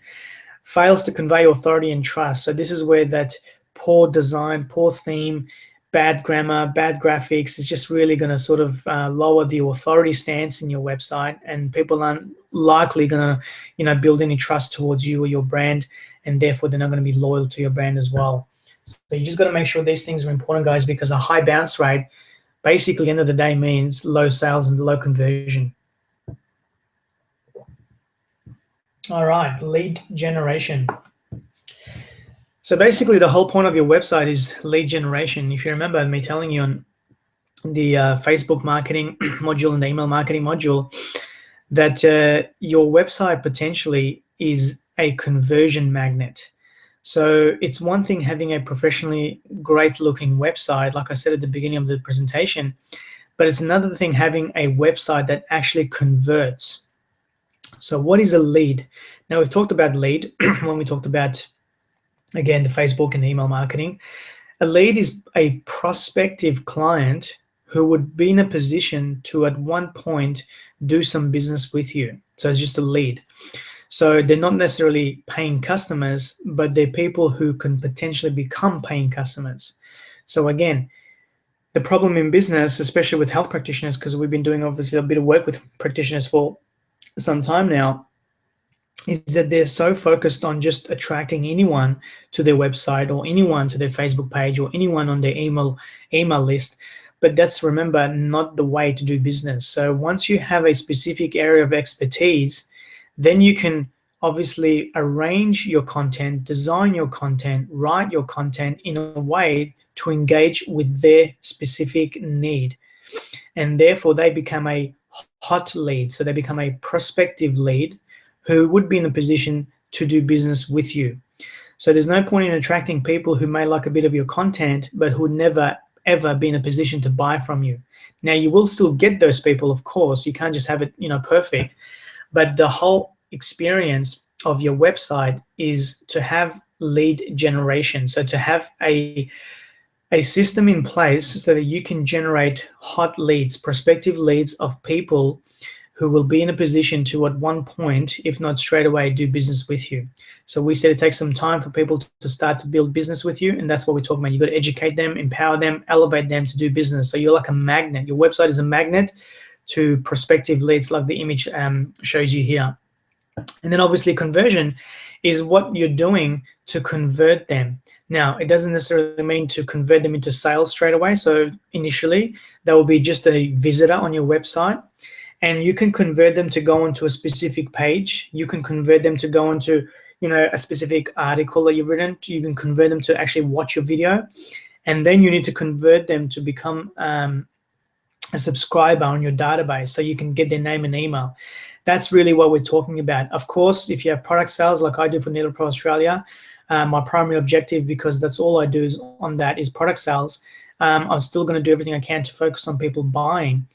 Fails to convey authority and trust. So this is where that poor design, poor theme, bad grammar, bad graphics is just really going to sort of lower the authority stance in your website, and people aren't likely going to, build any trust towards you or your brand, and therefore they're not going to be loyal to your brand as well. So you just got to make sure these things are important, guys, because a high bounce rate, basically, at the end of the day, means low sales and low conversion. All right, lead generation. So basically, the whole point of your website is lead generation. If you remember me telling you on the Facebook marketing module and the email marketing module that your website potentially is a conversion magnet. So it's one thing having a professionally great looking website, like I said at the beginning of the presentation, but it's another thing having a website that actually converts. So what is a lead? Now, we've talked about lead when we talked about, again, the Facebook and email marketing. A lead is a prospective client who would be in a position to at one point do some business with you. So it's just a lead. So they're not necessarily paying customers, but they're people who can potentially become paying customers. So again, the problem in business, especially with health practitioners, because we've been doing obviously a bit of work with practitioners for some time now, is that they're so focused on just attracting anyone to their website or anyone to their Facebook page or anyone on their email list. But that's, remember, not the way to do business. So once you have a specific area of expertise, then you can obviously arrange your content, design your content, write your content in a way to engage with their specific need. And therefore, they become a hot lead. So they become a prospective lead who would be in a position to do business with you. So there's no point in attracting people who may like a bit of your content, but who would never, ever be in a position to buy from you. Now, you will still get those people, of course. You can't just have it, perfect. But the whole experience of your website is to have lead generation. So to have a system in place so that you can generate hot leads, prospective leads of people who will be in a position to at one point, if not straight away, do business with you. So we said it takes some time for people to start to build business with you, and that's what we're talking about. You've got to educate them, empower them, elevate them to do business. So you're like a magnet. Your website is a magnet to prospective leads, like the image shows you here. And then obviously conversion is what you're doing to convert them. Now, it doesn't necessarily mean to convert them into sales straight away. So initially, that will be just a visitor on your website, and you can convert them to go onto a specific page. You can convert them to go onto, a specific article that you've written. You can convert them to actually watch your video, and then you need to convert them to become a subscriber on your database, so you can get their name and email. That's really what we're talking about. Of course, if you have product sales like I do for Needle Pro Australia, my primary objective, because that's all I do is product sales, I'm still going to do everything I can to focus on people buying.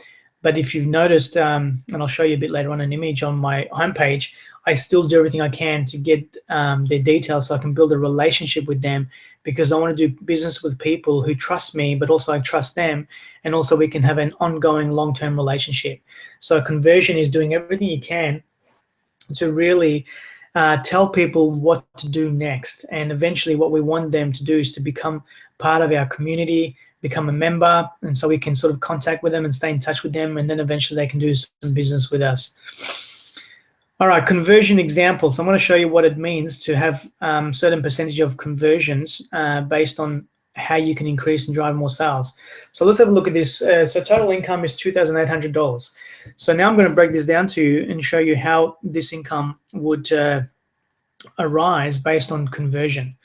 But if you've noticed, and I'll show you a bit later on an image on my homepage, I still do everything I can to get their details so I can build a relationship with them, because I want to do business with people who trust me, but also I trust them, and also we can have an ongoing long-term relationship. So conversion is doing everything you can to really tell people what to do next. And eventually what we want them to do is to become part of our community, become a member, and so we can sort of contact with them and stay in touch with them, and then eventually they can do some business with us. All right, conversion examples. I'm going to show you what it means to have certain percentage of conversions based on how you can increase and drive more sales. So let's have a look at this. So total income is $2,800. So now I'm going to break this down to you and show you how this income would arise based on conversion.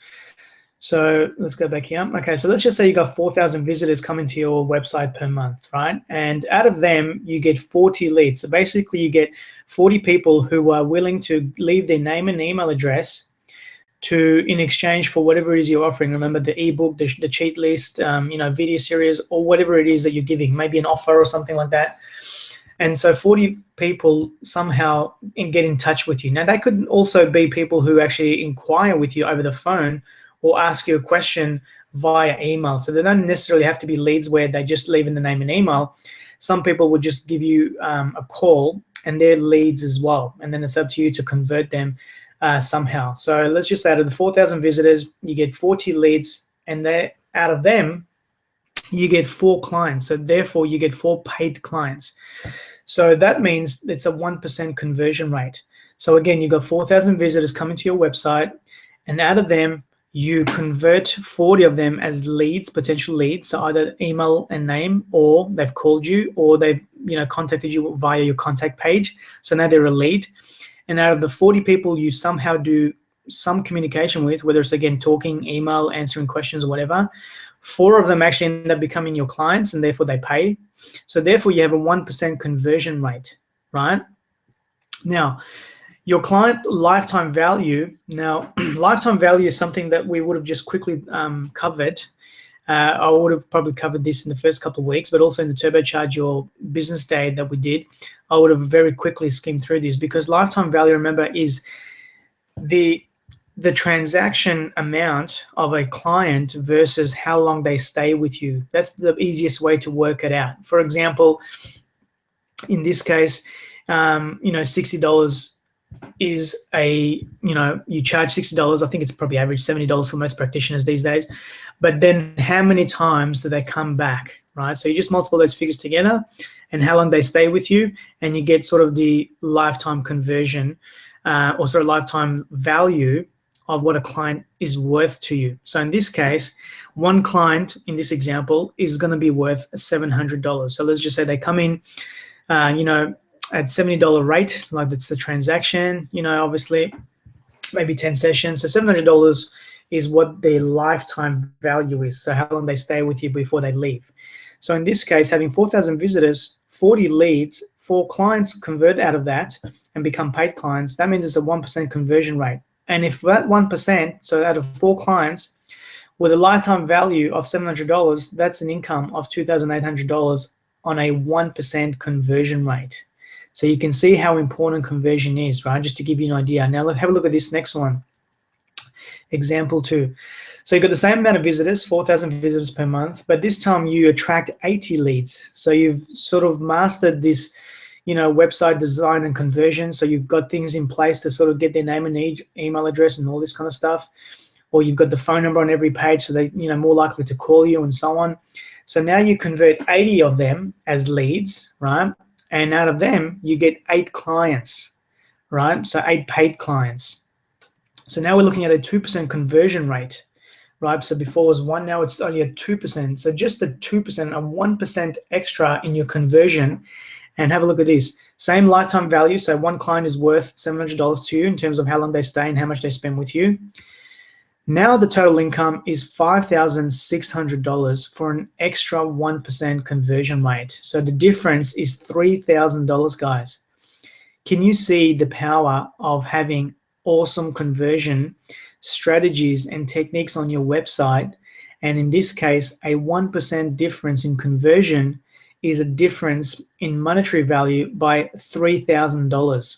So let's go back here. Okay, so let's just say you got 4,000 visitors coming to your website per month, right? And out of them, you get 40 leads. So basically you get 40 people who are willing to leave their name and email address in exchange for whatever it is you're offering. Remember the ebook, the cheat list, video series, or whatever it is that you're giving, maybe an offer or something like that. And so 40 people somehow get in touch with you. Now, they could also be people who actually inquire with you over the phone or ask you a question via email. So they don't necessarily have to be leads where they just leave in the name and email. Some people would just give you a call, and they're leads as well. And then it's up to you to convert them somehow. So let's just say out of the 4,000 visitors, you get 40 leads, and out of them, you get 4 clients. So therefore, you get 4 paid clients. So that means it's a 1% conversion rate. So again, you've got 4,000 visitors coming to your website, and out of them, you convert 40 of them as leads, potential leads, so either email and name, or they've called you, or they've contacted you via your contact page. So now they're a lead. And out of the 40 people you somehow do some communication with, whether it's again talking, email, answering questions, or whatever, 4 of them actually end up becoming your clients, and therefore they pay. So therefore you have a 1% conversion rate, right? Now, your client lifetime value. Now, lifetime value is something that we would have just quickly covered. I would have probably covered this in the first couple of weeks, but also in the Turbocharge Your Business Day that we did, I would have very quickly skimmed through this, because lifetime value, remember, is the transaction amount of a client versus how long they stay with you. That's the easiest way to work it out. For example, in this case, $60 is you charge $60. I think it's probably average $70 for most practitioners these days. But then how many times do they come back, right? So you just multiply those figures together and how long they stay with you, and you get sort of the lifetime conversion or sort of lifetime value of what a client is worth to you. So in this case, one client in this example is going to be worth $700. So let's just say they come in, at $70 rate, like that's the transaction, obviously maybe 10 sessions. So $700 is what their lifetime value is. So how long they stay with you before they leave. So in this case, having 4,000 visitors, 40 leads, 4 clients convert out of that and become paid clients, that means it's a 1% conversion rate. And if that 1%, so out of 4 clients, with a lifetime value of $700, that's an income of $2,800 on a 1% conversion rate. So you can see how important conversion is, right? Just to give you an idea. Now let's have a look at this next one. Example 2. So you've got the same amount of visitors, 4,000 visitors per month, but this time you attract 80 leads. So you've sort of mastered this, website design and conversion. So you've got things in place to sort of get their name and email address and all this kind of stuff. Or you've got the phone number on every page, so they, more likely to call you and so on. So now you convert 80 of them as leads, right? And out of them, you get 8 clients, right? So 8 paid clients. So now we're looking at a 2% conversion rate, right? So before it was 1, now it's only at 2%. So just a 2%, a 1% extra in your conversion. And have a look at this. Same lifetime value. So one client is worth $700 to you in terms of how long they stay and how much they spend with you. Now the total income is $5,600 for an extra 1% conversion rate. So the difference is $3,000, guys. Can you see the power of having awesome conversion strategies and techniques on your website? And in this case, a 1% difference in conversion is a difference in monetary value by $3,000.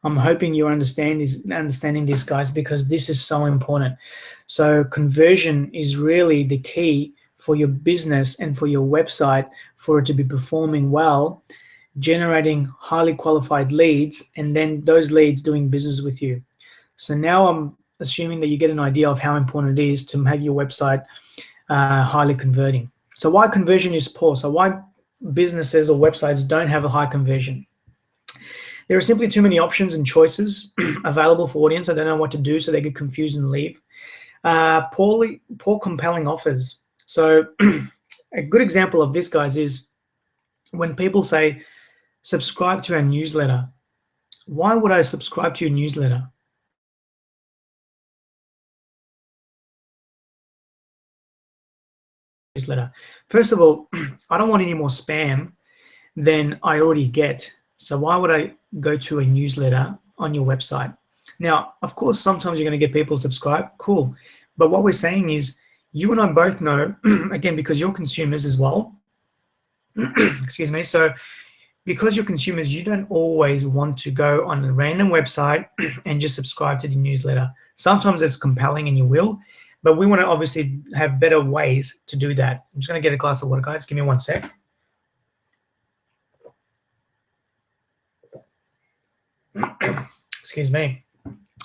I'm hoping you're understanding this, guys, because this is so important. So conversion is really the key for your business and for your website, for it to be performing well, generating highly qualified leads, and then those leads doing business with you. So now I'm assuming that you get an idea of how important it is to have your website highly converting. So why conversion is poor? So why businesses or websites don't have a high conversion? There are simply too many options and choices available for audience. They don't know what to do, so they get confused and leave. Poor compelling offers. So a good example of this, guys, is when people say, subscribe to our newsletter. Why would I subscribe to your newsletter? First of all, I don't want any more spam than I already get. So why would I go to a newsletter on your website? Now, of course, sometimes you're going to get people to subscribe. Cool. But what we're saying is, you and I both know, again, because you're consumers as well, excuse me, so because you're consumers, you don't always want to go on a random website and just subscribe to the newsletter. Sometimes it's compelling and you will, but we want to obviously have better ways to do that. I'm just going to get a glass of water, guys. Give me 1 sec. Excuse me.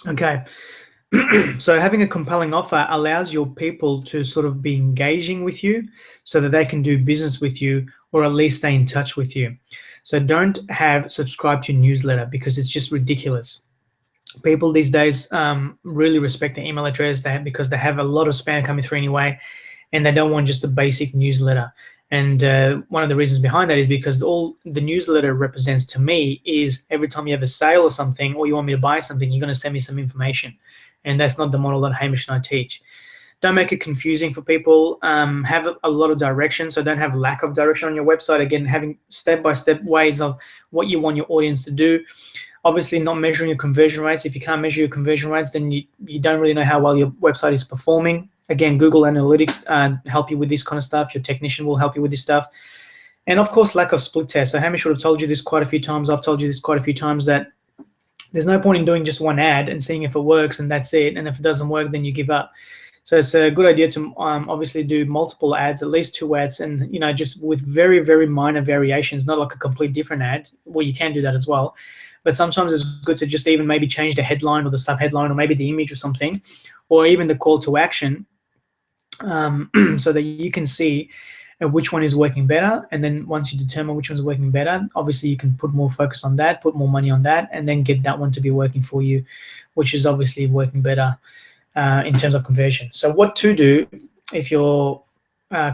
Okay. So having a compelling offer allows your people to sort of be engaging with you so that they can do business with you or at least stay in touch with you. So don't have subscribe to newsletter because it's just ridiculous. People these days really respect the email address because they have a lot of spam coming through anyway, and they don't want just a basic newsletter. And one of the reasons behind that is because all the newsletter represents to me is every time you have a sale or something, or you want me to buy something, you're going to send me some information. And that's not the model that Hamish and I teach. Don't make it confusing for people. Have a lot of direction, so don't have lack of direction on your website. Again, having step-by-step ways of what you want your audience to do. Obviously, not measuring your conversion rates. If you can't measure your conversion rates, then you don't really know how well your website is performing. Again, Google Analytics help you with this kind of stuff. Your technician will help you with this stuff. And of course, lack of split tests. So Hamish would have told you this quite a few times. I've told you this quite a few times, that there's no point in doing just one ad and seeing if it works and that's it. And if it doesn't work, then you give up. So it's a good idea to obviously do multiple ads, at least 2 ads, and just with very, very minor variations, not like a complete different ad. Well, you can do that as well. But sometimes it's good to just even maybe change the headline or the sub-headline or maybe the image or something, or even the call to action, so that you can see which one is working better. And then once you determine which one's working better, obviously you can put more focus on that, put more money on that, and then get that one to be working for you, which is obviously working better in terms of conversion. So what to do if your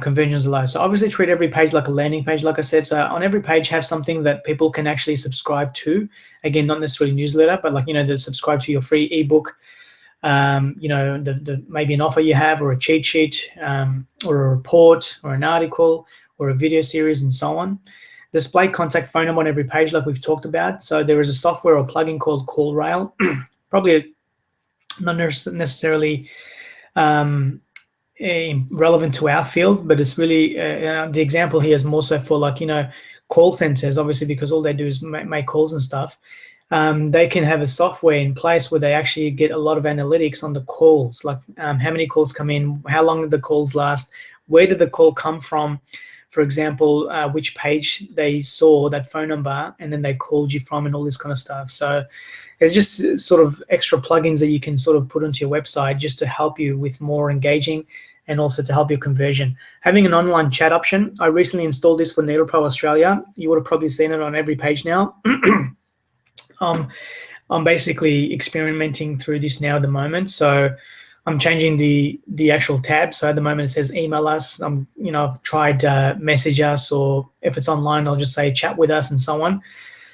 conversion is low? So obviously treat every page like a landing page, like I said. So on every page have something that people can actually subscribe to. Again, not necessarily newsletter, but like, to subscribe to your free ebook, maybe an offer you have, or a cheat sheet, or a report, or an article, or a video series, and so on. Display contact phone number on every page, like we've talked about. So there is a software or plugin called CallRail, probably not necessarily relevant to our field, but it's really the example here is more so for like call centers, obviously, because all they do is make calls and stuff. They can have a software in place where they actually get a lot of analytics on the calls, like how many calls come in, how long did the calls last, where did the call come from for example, which page they saw that phone number and then they called you from and all this kind of stuff. So there's just sort of extra plugins that you can sort of put onto your website just to help you with more engaging and also to help your conversion. Having an online chat option, I recently installed this for NeedlePro Australia. You would have probably seen it on every page now. I'm basically experimenting through this now at the moment. So I'm changing the actual tab. So at the moment it says email us. I've tried message us, or if it's online, I'll just say chat with us and so on.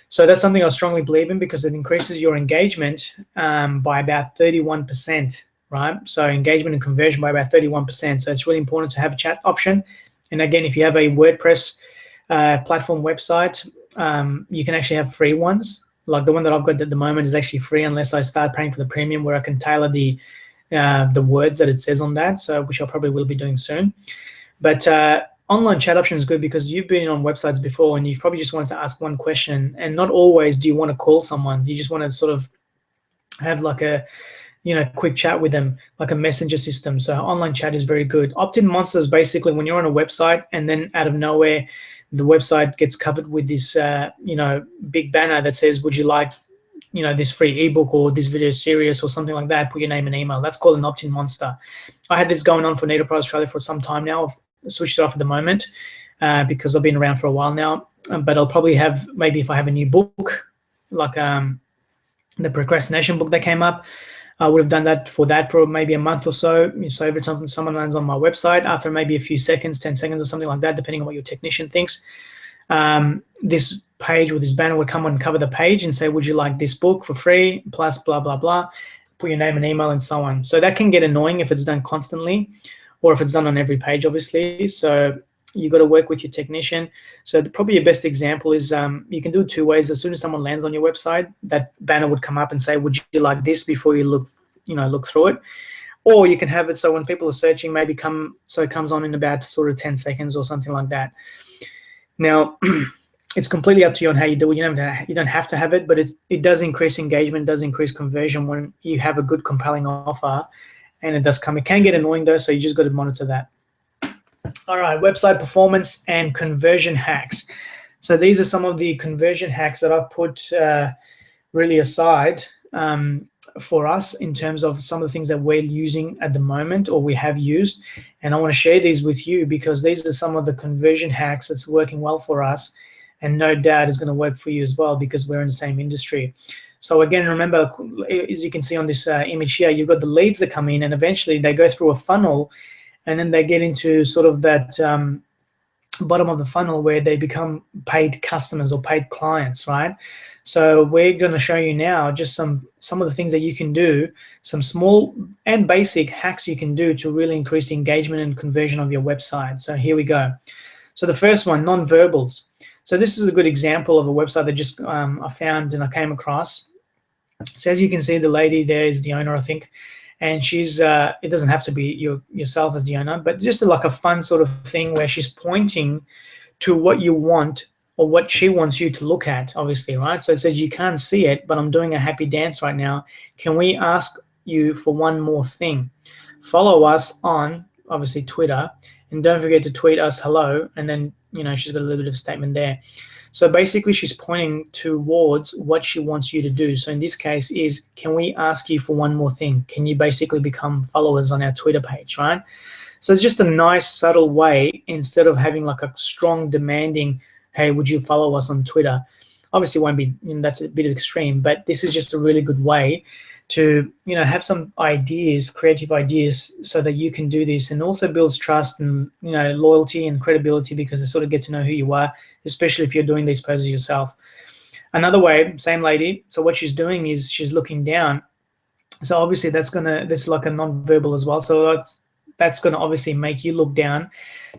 So that's something I strongly believe in because it increases your engagement by about 31%, right? So engagement and conversion by about 31%. So it's really important to have a chat option. And again, if you have a WordPress platform website, you can actually have free ones. Like the one that I've got at the moment is actually free unless I start paying for the premium where I can tailor the words that it says on that, so which I probably will be doing soon. But online chat option is good because you've been on websites before and you've probably just wanted to ask one question, and not always do you want to call someone. You just want to sort of have like a quick chat with them, like a messenger system. So online chat is very good. Opt-in monster is basically when you're on a website and then out of nowhere the website gets covered with this big banner that says, would you like this free ebook or this video series or something like that, put your name and email. That's called an opt-in monster. I had this going on for NeedlePro Australia for some time now. I've switched it off at the moment because I've been around for a while now, but I'll probably have, maybe if I have a new book, like the procrastination book that came up, I would have done that for maybe a month or so. So every time someone lands on my website, after maybe a few seconds, 10 seconds or something like that, depending on what your technician thinks, this page with this banner would come on and cover the page and say, would you like this book for free, plus blah, blah, blah, put your name and email and so on. So that can get annoying if it's done constantly or if it's done on every page, obviously. So you got to work with your technician. So probably your best example is you can do it two ways. As soon as someone lands on your website, that banner would come up and say, would you like this, before you look through it. Or you can have it so when people are searching, maybe it comes on in about sort of 10 seconds or something like that. Now, it's completely up to you on how you do it. You don't have to have it, but it does increase engagement, does increase conversion when you have a good, compelling offer, and it does come. It can get annoying though, so you just got to monitor that. All right, website performance and conversion hacks. So these are some of the conversion hacks that I've put really aside for us in terms of some of the things that we're using at the moment or we have used. And I want to share these with you because these are some of the conversion hacks that's working well for us, and no doubt is going to work for you as well because we're in the same industry. So again, remember, as you can see on this image here, you've got the leads that come in and eventually they go through a funnel and then they get into sort of that bottom of the funnel where they become paid customers or paid clients, right? So we're going to show you now just some of the things that you can do, some small and basic hacks you can do to really increase engagement and conversion of your website. So here we go. So the first one, non-verbals. So this is a good example of a website that just I found and I came across. So as you can see, the lady there is the owner, I think, and she's it doesn't have to be yourself as the owner, but just like a fun sort of thing where she's pointing to what you want or what she wants you to look at, obviously, right? So it says you can't see it, but I'm doing a happy dance right now. Can we ask you for one more thing? Follow us on, obviously, Twitter, and don't forget to tweet us hello, and then, she's got a little bit of a statement there. So basically, she's pointing towards what she wants you to do. So in this case is, can we ask you for one more thing? Can you basically become followers on our Twitter page, right? So it's just a nice, subtle way, instead of having like a strong, demanding, hey, would you follow us on Twitter? Obviously, it won't be, that's a bit extreme, but this is just a really good way to, have some ideas, creative ideas, so that you can do this, and also builds trust and, loyalty and credibility, because they sort of get to know who you are, especially if you're doing these poses yourself. Another way, same lady, so what she's doing is she's looking down. So obviously that's like a non-verbal as well. So that's going to obviously make you look down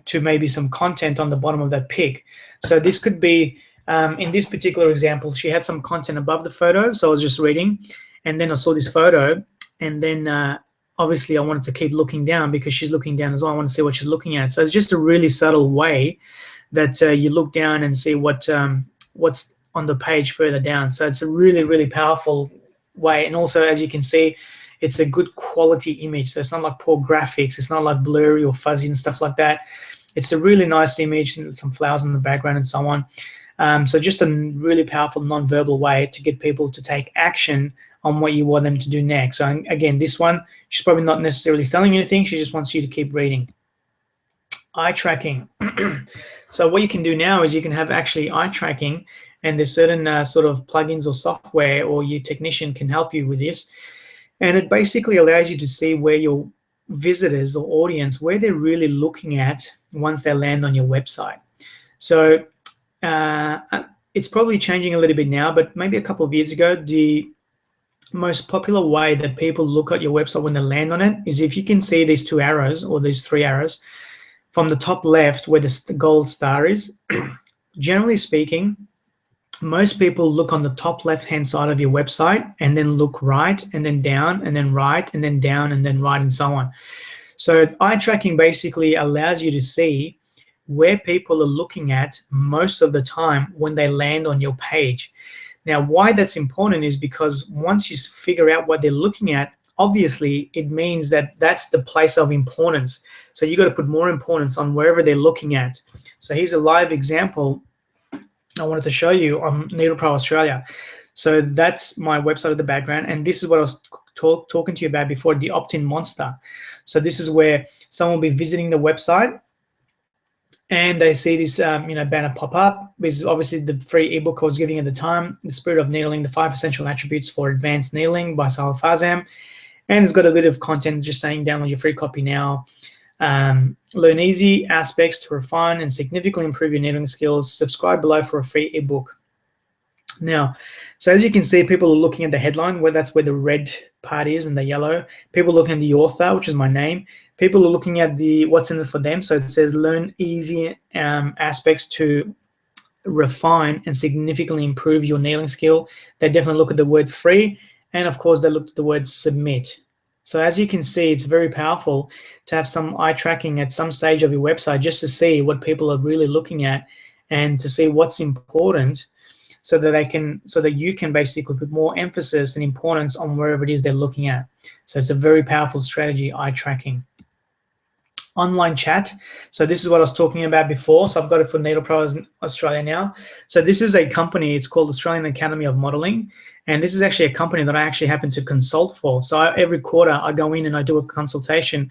to maybe some content on the bottom of that pic. So this could be, in this particular example, she had some content above the photo. So I was just reading, and then I saw this photo, and then obviously I wanted to keep looking down because she's looking down as well. I want to see what she's looking at. So it's just a really subtle way that you look down and see what's on the page further down. So it's a really, really powerful way. And also, as you can see, it's a good quality image. So it's not like poor graphics. It's not like blurry or fuzzy and stuff like that. It's a really nice image, and some flowers in the background and so on. So just a really powerful non-verbal way to get people to take action on what you want them to do next. So again, this one, she's probably not necessarily selling anything. She just wants you to keep reading. Eye tracking. So what you can do now is you can have actually eye tracking, and there's certain sort of plugins or software, or your technician can help you with this. And it basically allows you to see where your visitors or audience, where they're really looking at once they land on your website. So it's probably changing a little bit now, but maybe a couple of years ago, the most popular way that people look at your website when they land on it is if you can see these 2 arrows or these 3 arrows from the top left where the gold star is. Generally speaking, most people look on the top left-hand side of your website and then look right and then down and then right and then down and then right and so on. So eye tracking basically allows you to see where people are looking at most of the time when they land on your page. Now, why that's important is because once you figure out what they're looking at, obviously it means that that's the place of importance. So you got to put more importance on wherever they're looking at. So here's a live example I wanted to show you on NeedlePro Australia. So that's my website at the background, and this is what I was talking to you about before, the opt-in monster. So this is where someone will be visiting the website and they see this banner pop up. This is obviously the free ebook I was giving at the time, The Spirit of Needling, the 5 Essential Attributes for Advanced Needling by Sal Fazem. And it's got a bit of content just saying download your free copy now. Learn easy aspects to refine and significantly improve your needling skills. Subscribe below for a free ebook. Now, so as you can see, people are looking at the headline, where that's where the red part is and the yellow. People looking at the author, which is my name. People are looking at the what's in it for them. So it says learn easy aspects to refine and significantly improve your needling skill. They definitely look at the word free, and of course they look at the word submit. So as you can see, it's very powerful to have some eye tracking at some stage of your website just to see what people are really looking at and to see what's important, so that you can basically put more emphasis and importance on wherever it is they're looking at. So it's a very powerful strategy, eye tracking. Online chat. So this is what I was talking about before. So I've got it for NeedlePro Australia now. So this is a company, it's called Australian Academy of Modeling. And this is actually a company that I actually happen to consult for. So every quarter I go in and I do a consultation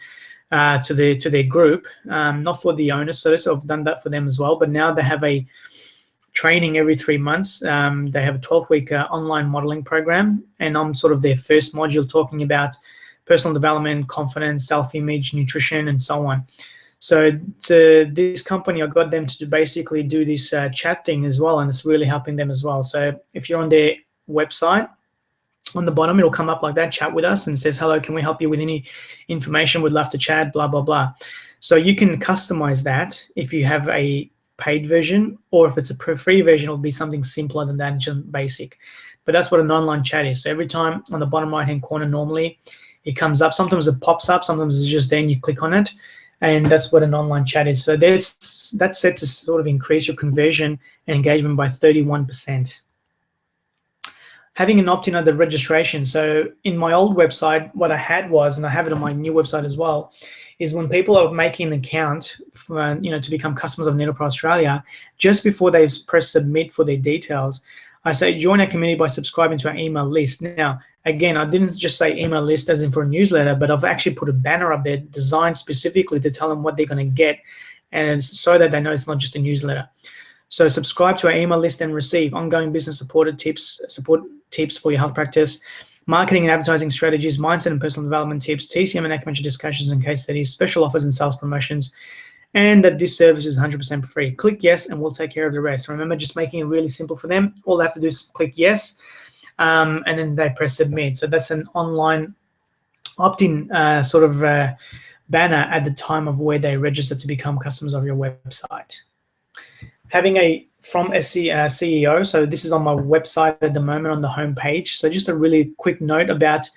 to their group, not for the owners. So I've done that for them as well. But now they have a training every 3 months. They have a 12-week online modeling program. And I'm sort of their first module, talking about personal development, confidence, self-image, nutrition, and so on. So this company, I got them to basically do this chat thing as well, and it's really helping them as well. So if you're on their website, on the bottom, it'll come up like that, chat with us, and it says, hello, can we help you with any information? We'd love to chat, blah, blah, blah. So you can customize that if you have a paid version, or if it's a free version, it'll be something simpler than that, just basic. But that's what an online chat is. So every time on the bottom right-hand corner, normally, it comes up. Sometimes it pops up, sometimes it's just there and you click on it, and that's what an online chat is. So that's set to sort of increase your conversion and engagement by 31%. Having an opt-in at the registration. So in my old website, what I had was, and I have it on my new website as well, is when people are making an account for, to become customers of NeedlePro Australia, just before they press submit for their details, I say join our community by subscribing to our email list. Now, again, I didn't just say email list as in for a newsletter, but I've actually put a banner up there designed specifically to tell them what they're going to get, and so that they know it's not just a newsletter. So subscribe to our email list and receive ongoing business support tips for your health practice, marketing and advertising strategies, mindset and personal development tips, TCM and acupuncture discussions and case studies, special offers and sales promotions, and that this service is 100% free. Click yes, and we'll take care of the rest. Remember, just making it really simple for them. All they have to do is click yes, and then they press submit. So that's an online opt-in banner at the time of where they register to become customers of your website. Having from a CEO, so this is on my website at the moment on the home page. So just a really quick note about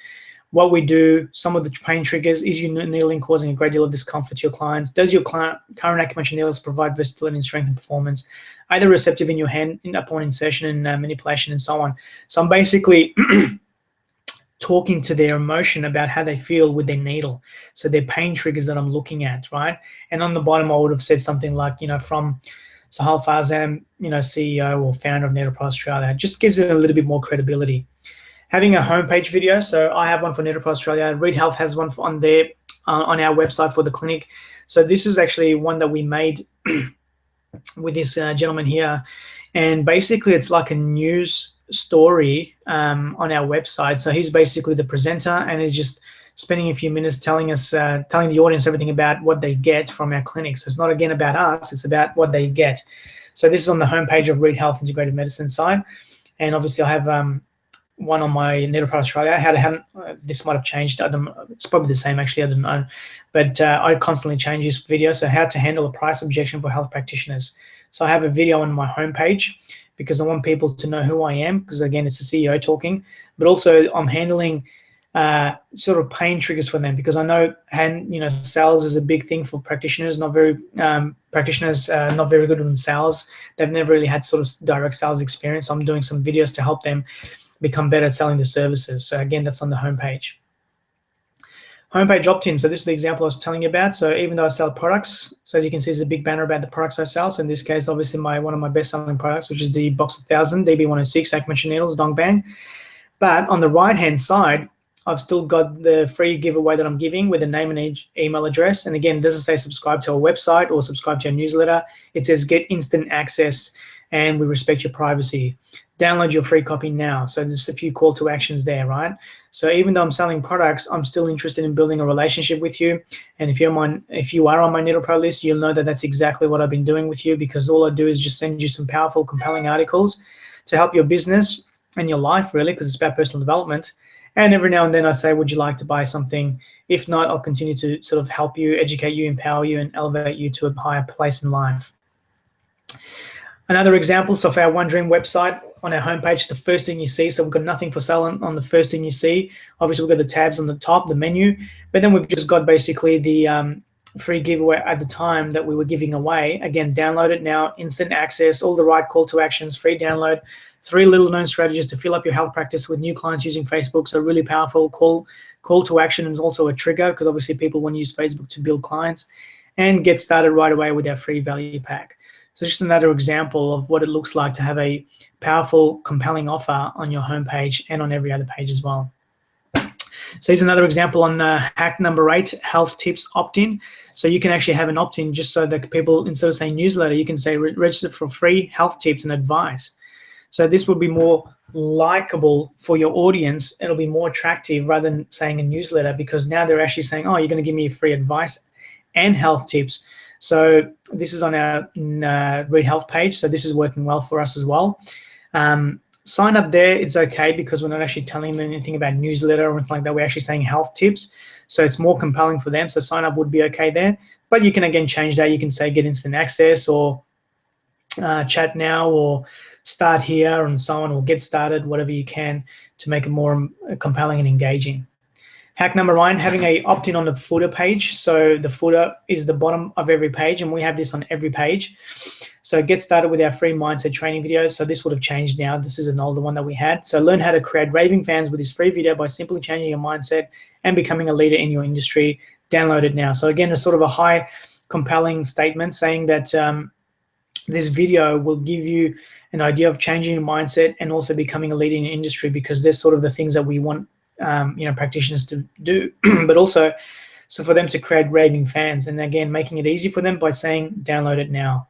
what we do, some of the pain triggers. Is your needling causing a great deal of discomfort to your clients? Does your current acupuncture needles provide versatility and strength and performance? Are they receptive in your hand upon insertion and manipulation and so on? So I'm basically talking to their emotion about how they feel with their needle. So their pain triggers that I'm looking at, right? And on the bottom, I would have said something like, from Sahal Farzan, CEO or founder of Needle Pro Australia. It just gives it a little bit more credibility. Having a homepage video, so I have one for Needle Pro Australia. Reed Health has one on there on our website for the clinic. So this is actually one that we made with this gentleman here, and basically it's like a news story on our website. So he's basically the presenter, and he's just spending a few minutes telling the audience everything about what they get from our clinic. So it's not again about us, it's about what they get. So this is on the homepage of Reed Health Integrated Medicine site, and obviously I have one on my Needle Pro Australia. This might have changed. It's probably the same actually. I don't know, but I constantly change this video. So how to handle a price objection for health practitioners. So I have a video on my homepage because I want people to know who I am. Because again, it's the CEO talking, but also I'm handling sort of pain triggers for them, because I know sales is a big thing for practitioners. Not very not very good in sales. They've never really had sort of direct sales experience. I'm doing some videos to help them become better at selling the services. So again, that's on the homepage. Homepage opt-in. So this is the example I was telling you about. So even though I sell products, so as you can see, there's a big banner about the products I sell. So in this case, obviously one of my best-selling products, which is the Box 1000 DB106 acupuncture needles, Dong Bang. But on the right-hand side, I've still got the free giveaway that I'm giving with a name and email address. And again, it doesn't say subscribe to our website or subscribe to our newsletter. It says get instant access and we respect your privacy. Download your free copy now. So there's a few call to actions there, right? So even though I'm selling products, I'm still interested in building a relationship with you. And if you are on my Needle Pro list, you'll know that that's exactly what I've been doing with you, because all I do is just send you some powerful, compelling articles to help your business and your life, really, because it's about personal development. And every now and then I say, would you like to buy something? If not, I'll continue to sort of help you, educate you, empower you, and elevate you to a higher place in life. Another example, so for our One Dream website, on our homepage, the first thing you see, so we've got nothing for sale on the first thing you see. Obviously, we've got the tabs on the top, the menu, but then we've just got basically the free giveaway at the time that we were giving away. Again, download it now, instant access, all the right call to actions, free download, 3 little known strategies to fill up your health practice with new clients using Facebook. So really powerful call to action, and also a trigger, because obviously people want to use Facebook to build clients, and get started right away with our free value pack. So just another example of what it looks like to have a powerful, compelling offer on your homepage and on every other page as well. So here's another example on hack number 8, health tips opt-in. So you can actually have an opt-in just so that people, instead of saying newsletter, you can say register for free health tips and advice. So this will be more likable for your audience. It'll be more attractive rather than saying a newsletter, because now they're actually saying, oh, you're going to give me free advice and health tips. So this is on our Reed Health page. So this is working well for us as well. Sign up there, it's okay, because we're not actually telling them anything about newsletter or anything like that. We're actually saying health tips. So it's more compelling for them. So sign up would be okay there. But you can again change that. You can say get instant access, or chat now, or start here, and so on, or get started, whatever you can to make it more compelling and engaging. Hack number 9, having a opt-in on the footer page. So the footer is the bottom of every page, and we have this on every page. So get started with our free mindset training video. So this would have changed now. This is an older one that we had. So learn how to create raving fans with this free video by simply changing your mindset and becoming a leader in your industry. Download it now. So again, a sort of a high compelling statement saying that this video will give you an idea of changing your mindset and also becoming a leader in your industry, because they're sort of the things that we want practitioners to do, but also so for them to create raving fans. And again, making it easy for them by saying download it now.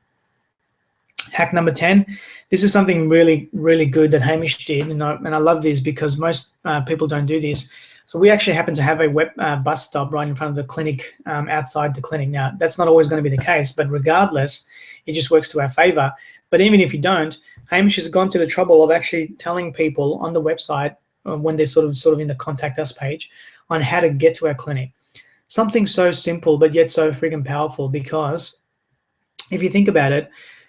Hack number 10, this is something really, really good that Hamish did, and I love this because most people don't do this. So we actually happen to have a bus stop right in front of the clinic, outside the clinic. Now, that's not always going to be the case, but regardless, it just works to our favor. But even if you don't, Hamish has gone to the trouble of actually telling people on the website when they're sort of in the contact us page on how to get to our clinic. Something so simple, but yet so freaking powerful, because if you think about it,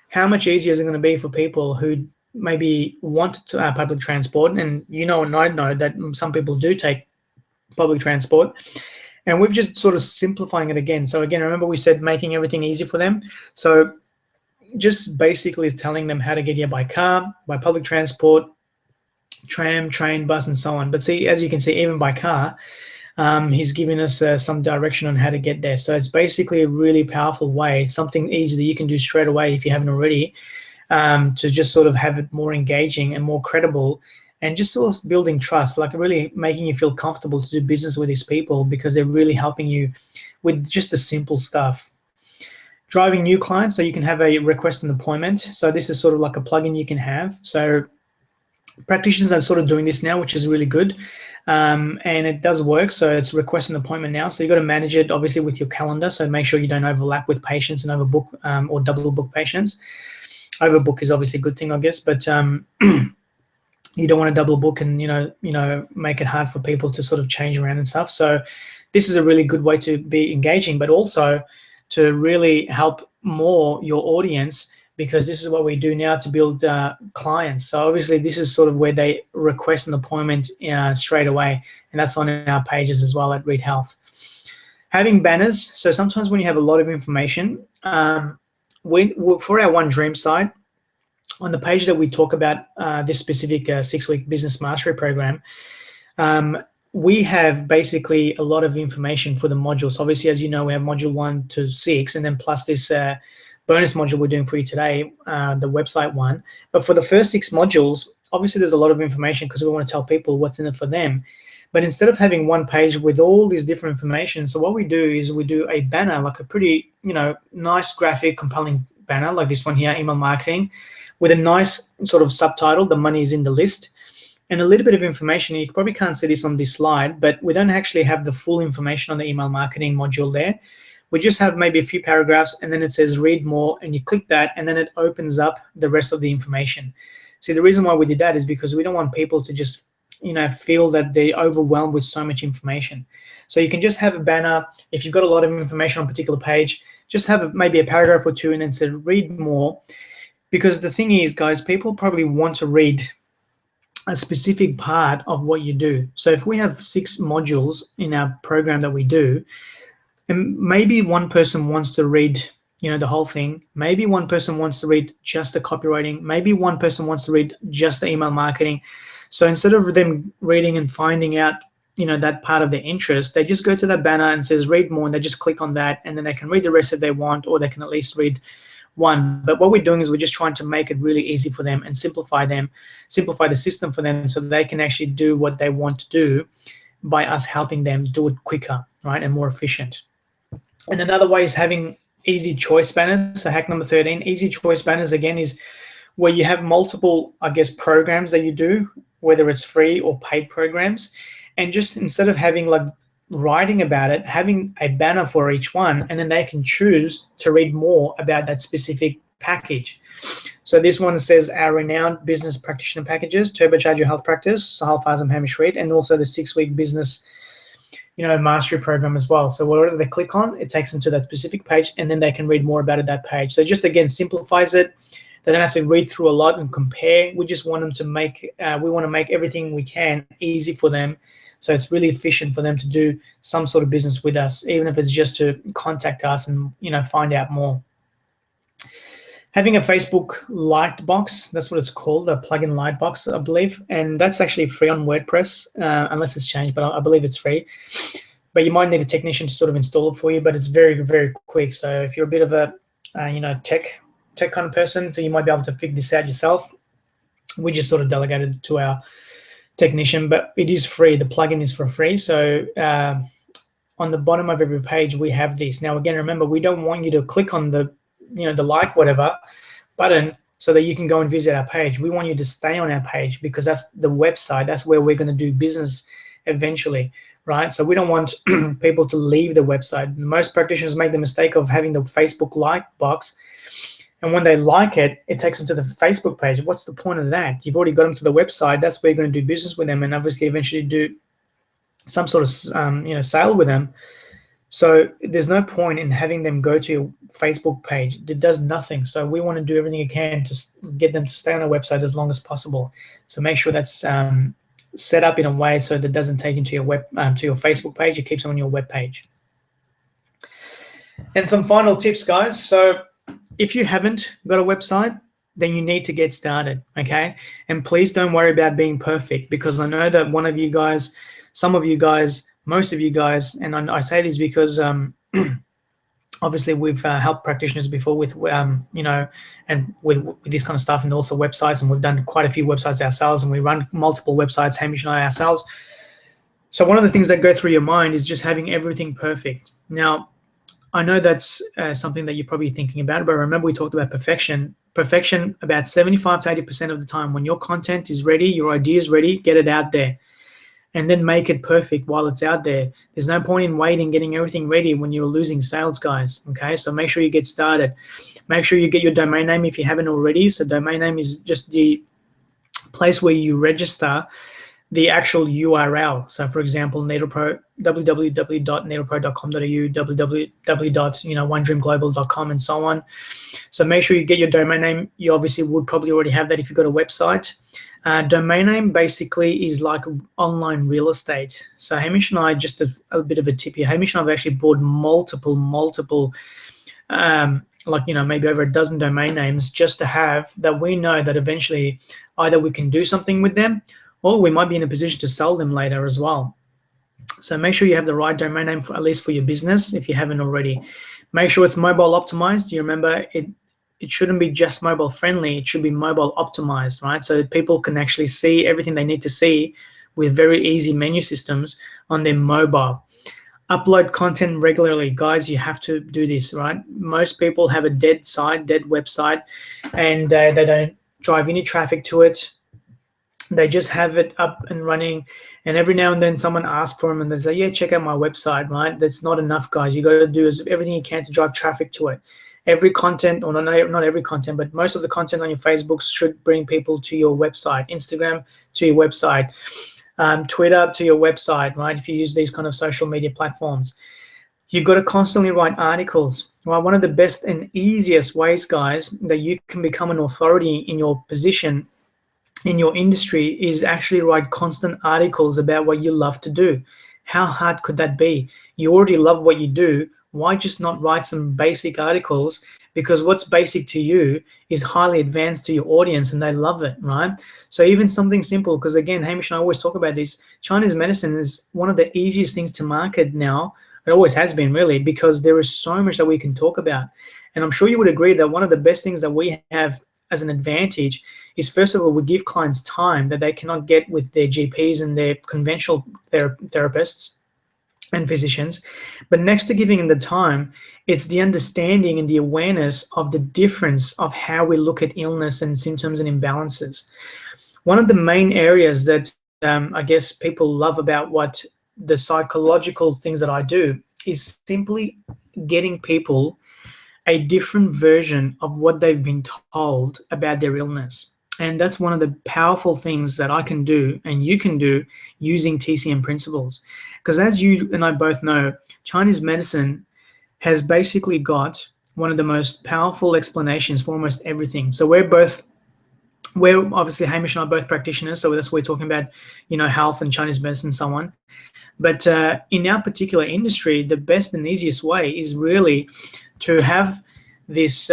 how much easier is it going to be for people who maybe want public transport? And and I know that some people do take public transport, and we've just sort of simplifying it again. So again, remember we said making everything easy for them. So just basically telling them how to get here by car, by public transport, tram, train, bus, and so on. But see, as you can see, even by car, he's giving us some direction on how to get there. So it's basically a really powerful way, something easy that you can do straight away if you haven't already, to just sort of have it more engaging and more credible, and just sort of building trust, like really making you feel comfortable to do business with these people because they're really helping you with just the simple stuff. Driving new clients, so you can have a request an appointment. So this is sort of like a plugin you can have. So practitioners are sort of doing this now, which is really good. And it does work. So it's request an appointment now. So you've got to manage it obviously with your calendar. So make sure you don't overlap with patients and overbook or double book patients. Overbook is obviously a good thing, I guess, but you don't want to double book and make it hard for people to sort of change around and stuff. So this is a really good way to be engaging, but also to really help more your audience, because this is what we do now to build clients. So obviously this is sort of where they request an appointment straight away, and that's on our pages as well at Reed Health. Having banners. So sometimes when you have a lot of information, for our One Dream site, on the page that we talk about this specific 6-week business mastery program, we have basically a lot of information for the modules. Obviously, as you know, we have module 1 to 6, and then plus this bonus module we're doing for you today, the website one. But for the first 6 modules, obviously there's a lot of information because we want to tell people what's in it for them. But instead of having one page with all these different information, so what we do is we do a banner, like a pretty, nice graphic, compelling banner like this one here, email marketing, with a nice sort of subtitle, the money is in the list, and a little bit of information. You probably can't see this on this slide, but we don't actually have the full information on the email marketing module there. We just have maybe a few paragraphs, and then it says read more, and you click that, and then it opens up the rest of the information. See, the reason why we did that is because we don't want people to just feel that they're overwhelmed with so much information. So you can just have a banner. If you've got a lot of information on a particular page, just have maybe a paragraph or 2 and then say read more. Because the thing is, guys, people probably want to read a specific part of what you do. So if we have 6 modules in our program that we do, and maybe one person wants to read the whole thing. Maybe one person wants to read just the copywriting. Maybe one person wants to read just the email marketing. So instead of them reading and finding out, that part of their interest, they just go to that banner and says read more, and they just click on that, and then they can read the rest if they want, or they can at least read one. But what we're doing is we're just trying to make it really easy for them and simplify the system for them, so they can actually do what they want to do by us helping them do it quicker, right, and more efficient. And another way is having easy choice banners. So hack number 13, easy choice banners, again, is where you have multiple, programs that you do, whether it's free or paid programs, and just instead of having writing about it, having a banner for each one, and then they can choose to read more about that specific package. So this one says our renowned business practitioner packages, turbocharge your health practice, Sahal Fazem Hamish Reed, and also the 6-week business mastery program as well. So whatever they click on, it takes them to that specific page, and then they can read more about it that page. So just again simplifies it. They don't have to read through a lot and compare. We just want them to make we want to make everything we can easy for them, so it's really efficient for them to do some sort of business with us, even if it's just to contact us and find out more. Having a Facebook Lightbox, that's what it's called, a plugin Lightbox, I believe, and that's actually free on WordPress, unless it's changed, but I believe it's free. But you might need a technician to sort of install it for you, but it's very, very quick. So if you're a bit of a tech kind of person, so you might be able to figure this out yourself. We just sort of delegated it to our technician, but it is free. The plugin is for free. So on the bottom of every page, we have this. Now, again, remember, we don't want you to click on the the like whatever button so that you can go and visit our page. We want you to stay on our page, because that's the website. That's where we're going to do business eventually, right? So we don't want people to leave the website. Most practitioners make the mistake of having the Facebook like box, and when they like it, it takes them to the Facebook page. What's the point of that? You've already got them to the website. That's where you're going to do business with them, and obviously eventually do some sort of sale with them. So there's no point in having them go to your Facebook page. It does nothing. So we want to do everything we can to get them to stay on our website as long as possible. So make sure that's set up in a way so that it doesn't take you to your to your Facebook page. It keeps them on your web page. And some final tips, guys. So if you haven't got a website, then you need to get started, okay? And please don't worry about being perfect, because I know that one of you guys, some of you guys, most of you guys, and I say this because obviously we've helped practitioners before with and with this kind of stuff, and also websites, and we've done quite a few websites ourselves, and we run multiple websites, Hamish and I ourselves. So one of the things that go through your mind is just having everything perfect. Now, I know that's something that you're probably thinking about, but remember we talked about perfection. Perfection about 75 to 80% of the time. When your content is ready, your idea is ready, get it out there, and then make it perfect while it's out there. There's no point in waiting, getting everything ready when you're losing sales, guys. Okay, so make sure you get started. Make sure you get your domain name if you haven't already. So domain name is just the place where you register the actual URL. So for example, NeedlePro, www.needlepro.com.au, www.onedreamglobal.com, and so on. So make sure you get your domain name. You obviously would probably already have that if you've got a website. Domain name basically is like online real estate. So Hamish and I, just a bit of a tip here, Hamish and I have actually bought multiple, maybe over a dozen domain names, just to have that we know that eventually either we can do something with them, or we might be in a position to sell them later as well. So make sure you have the right domain name, for at least for your business, if you haven't already. Make sure it's mobile optimized. You remember, it shouldn't be just mobile friendly, it should be mobile optimized, right? So people can actually see everything they need to see with very easy menu systems on their mobile. Upload content regularly. Guys, you have to do this, right? Most people have a dead site, dead website, and they don't drive any traffic to it. They just have it up and running, and every now and then someone asks for them and they say, yeah, check out my website, right? That's not enough, guys. You got to do everything you can to drive traffic to it. Every content, or not every content, but most of the content on your Facebook should bring people to your website. Instagram to your website, Twitter to your website, right? If you use these kind of social media platforms, you've got to constantly write articles. Well, one of the best and easiest ways, guys, that you can become an authority in your position, in your industry, is actually write constant articles about what you love to do. How hard could that be? You already love what you do. Why just not write some basic articles? Because what's basic to you is highly advanced to your audience, and they love it, right? So even something simple, because again, Hamish and I always talk about this, Chinese medicine is one of the easiest things to market now. It always has been, really, because there is so much that we can talk about. And I'm sure you would agree that one of the best things that we have as an advantage is, first of all, we give clients time that they cannot get with their GPs and their conventional therapists and physicians. But next to giving them the time, it's the understanding and the awareness of the difference of how we look at illness and symptoms and imbalances. One of the main areas that I guess people love about what the psychological things that I do is simply getting people a different version of what they've been told about their illness. And that's one of the powerful things that I can do and you can do using TCM principles. Because as you and I both know, Chinese medicine has basically got one of the most powerful explanations for almost everything. So we're obviously, Hamish and I are both practitioners, so that's what we're talking about, health and Chinese medicine and so on. But in our particular industry, the best and easiest way is really to have this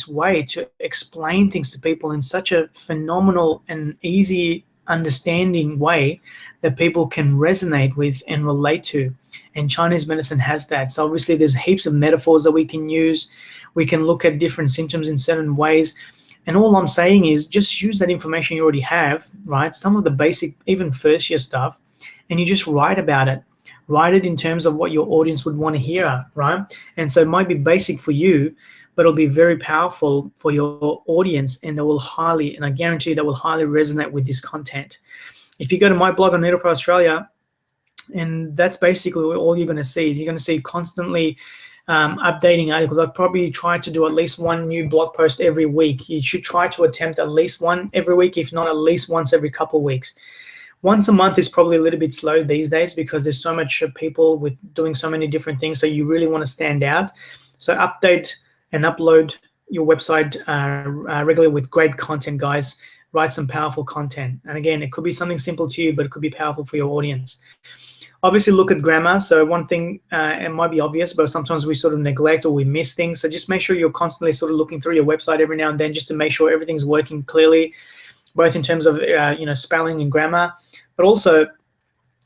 way to explain things to people in such a phenomenal and easy understanding way that people can resonate with and relate to. And Chinese medicine has that. So obviously there's heaps of metaphors that we can use. We can look at different symptoms in certain ways. And all I'm saying is just use that information you already have, right? Some of the basic, even first year stuff, and you just write about it. Write it in terms of what your audience would want to hear, right? And so it might be basic for you, but it'll be very powerful for your audience, and I guarantee that will highly resonate with this content. If you go to my blog on NeedlePro Australia, and that's basically all you're going to see. You're going to see constantly updating articles. I probably try to do at least one new blog post every week. You should try to attempt at least one every week, if not at least once every couple of weeks. Once a month is probably a little bit slow these days because there's so much people with doing so many different things, so you really want to stand out. So update and upload your website regularly with great content, guys. Write some powerful content. And again, it could be something simple to you, but it could be powerful for your audience. Obviously, look at grammar. So one thing, it might be obvious, but sometimes we sort of neglect or we miss things. So just make sure you're constantly sort of looking through your website every now and then, just to make sure everything's working clearly, both in terms of spelling and grammar, but also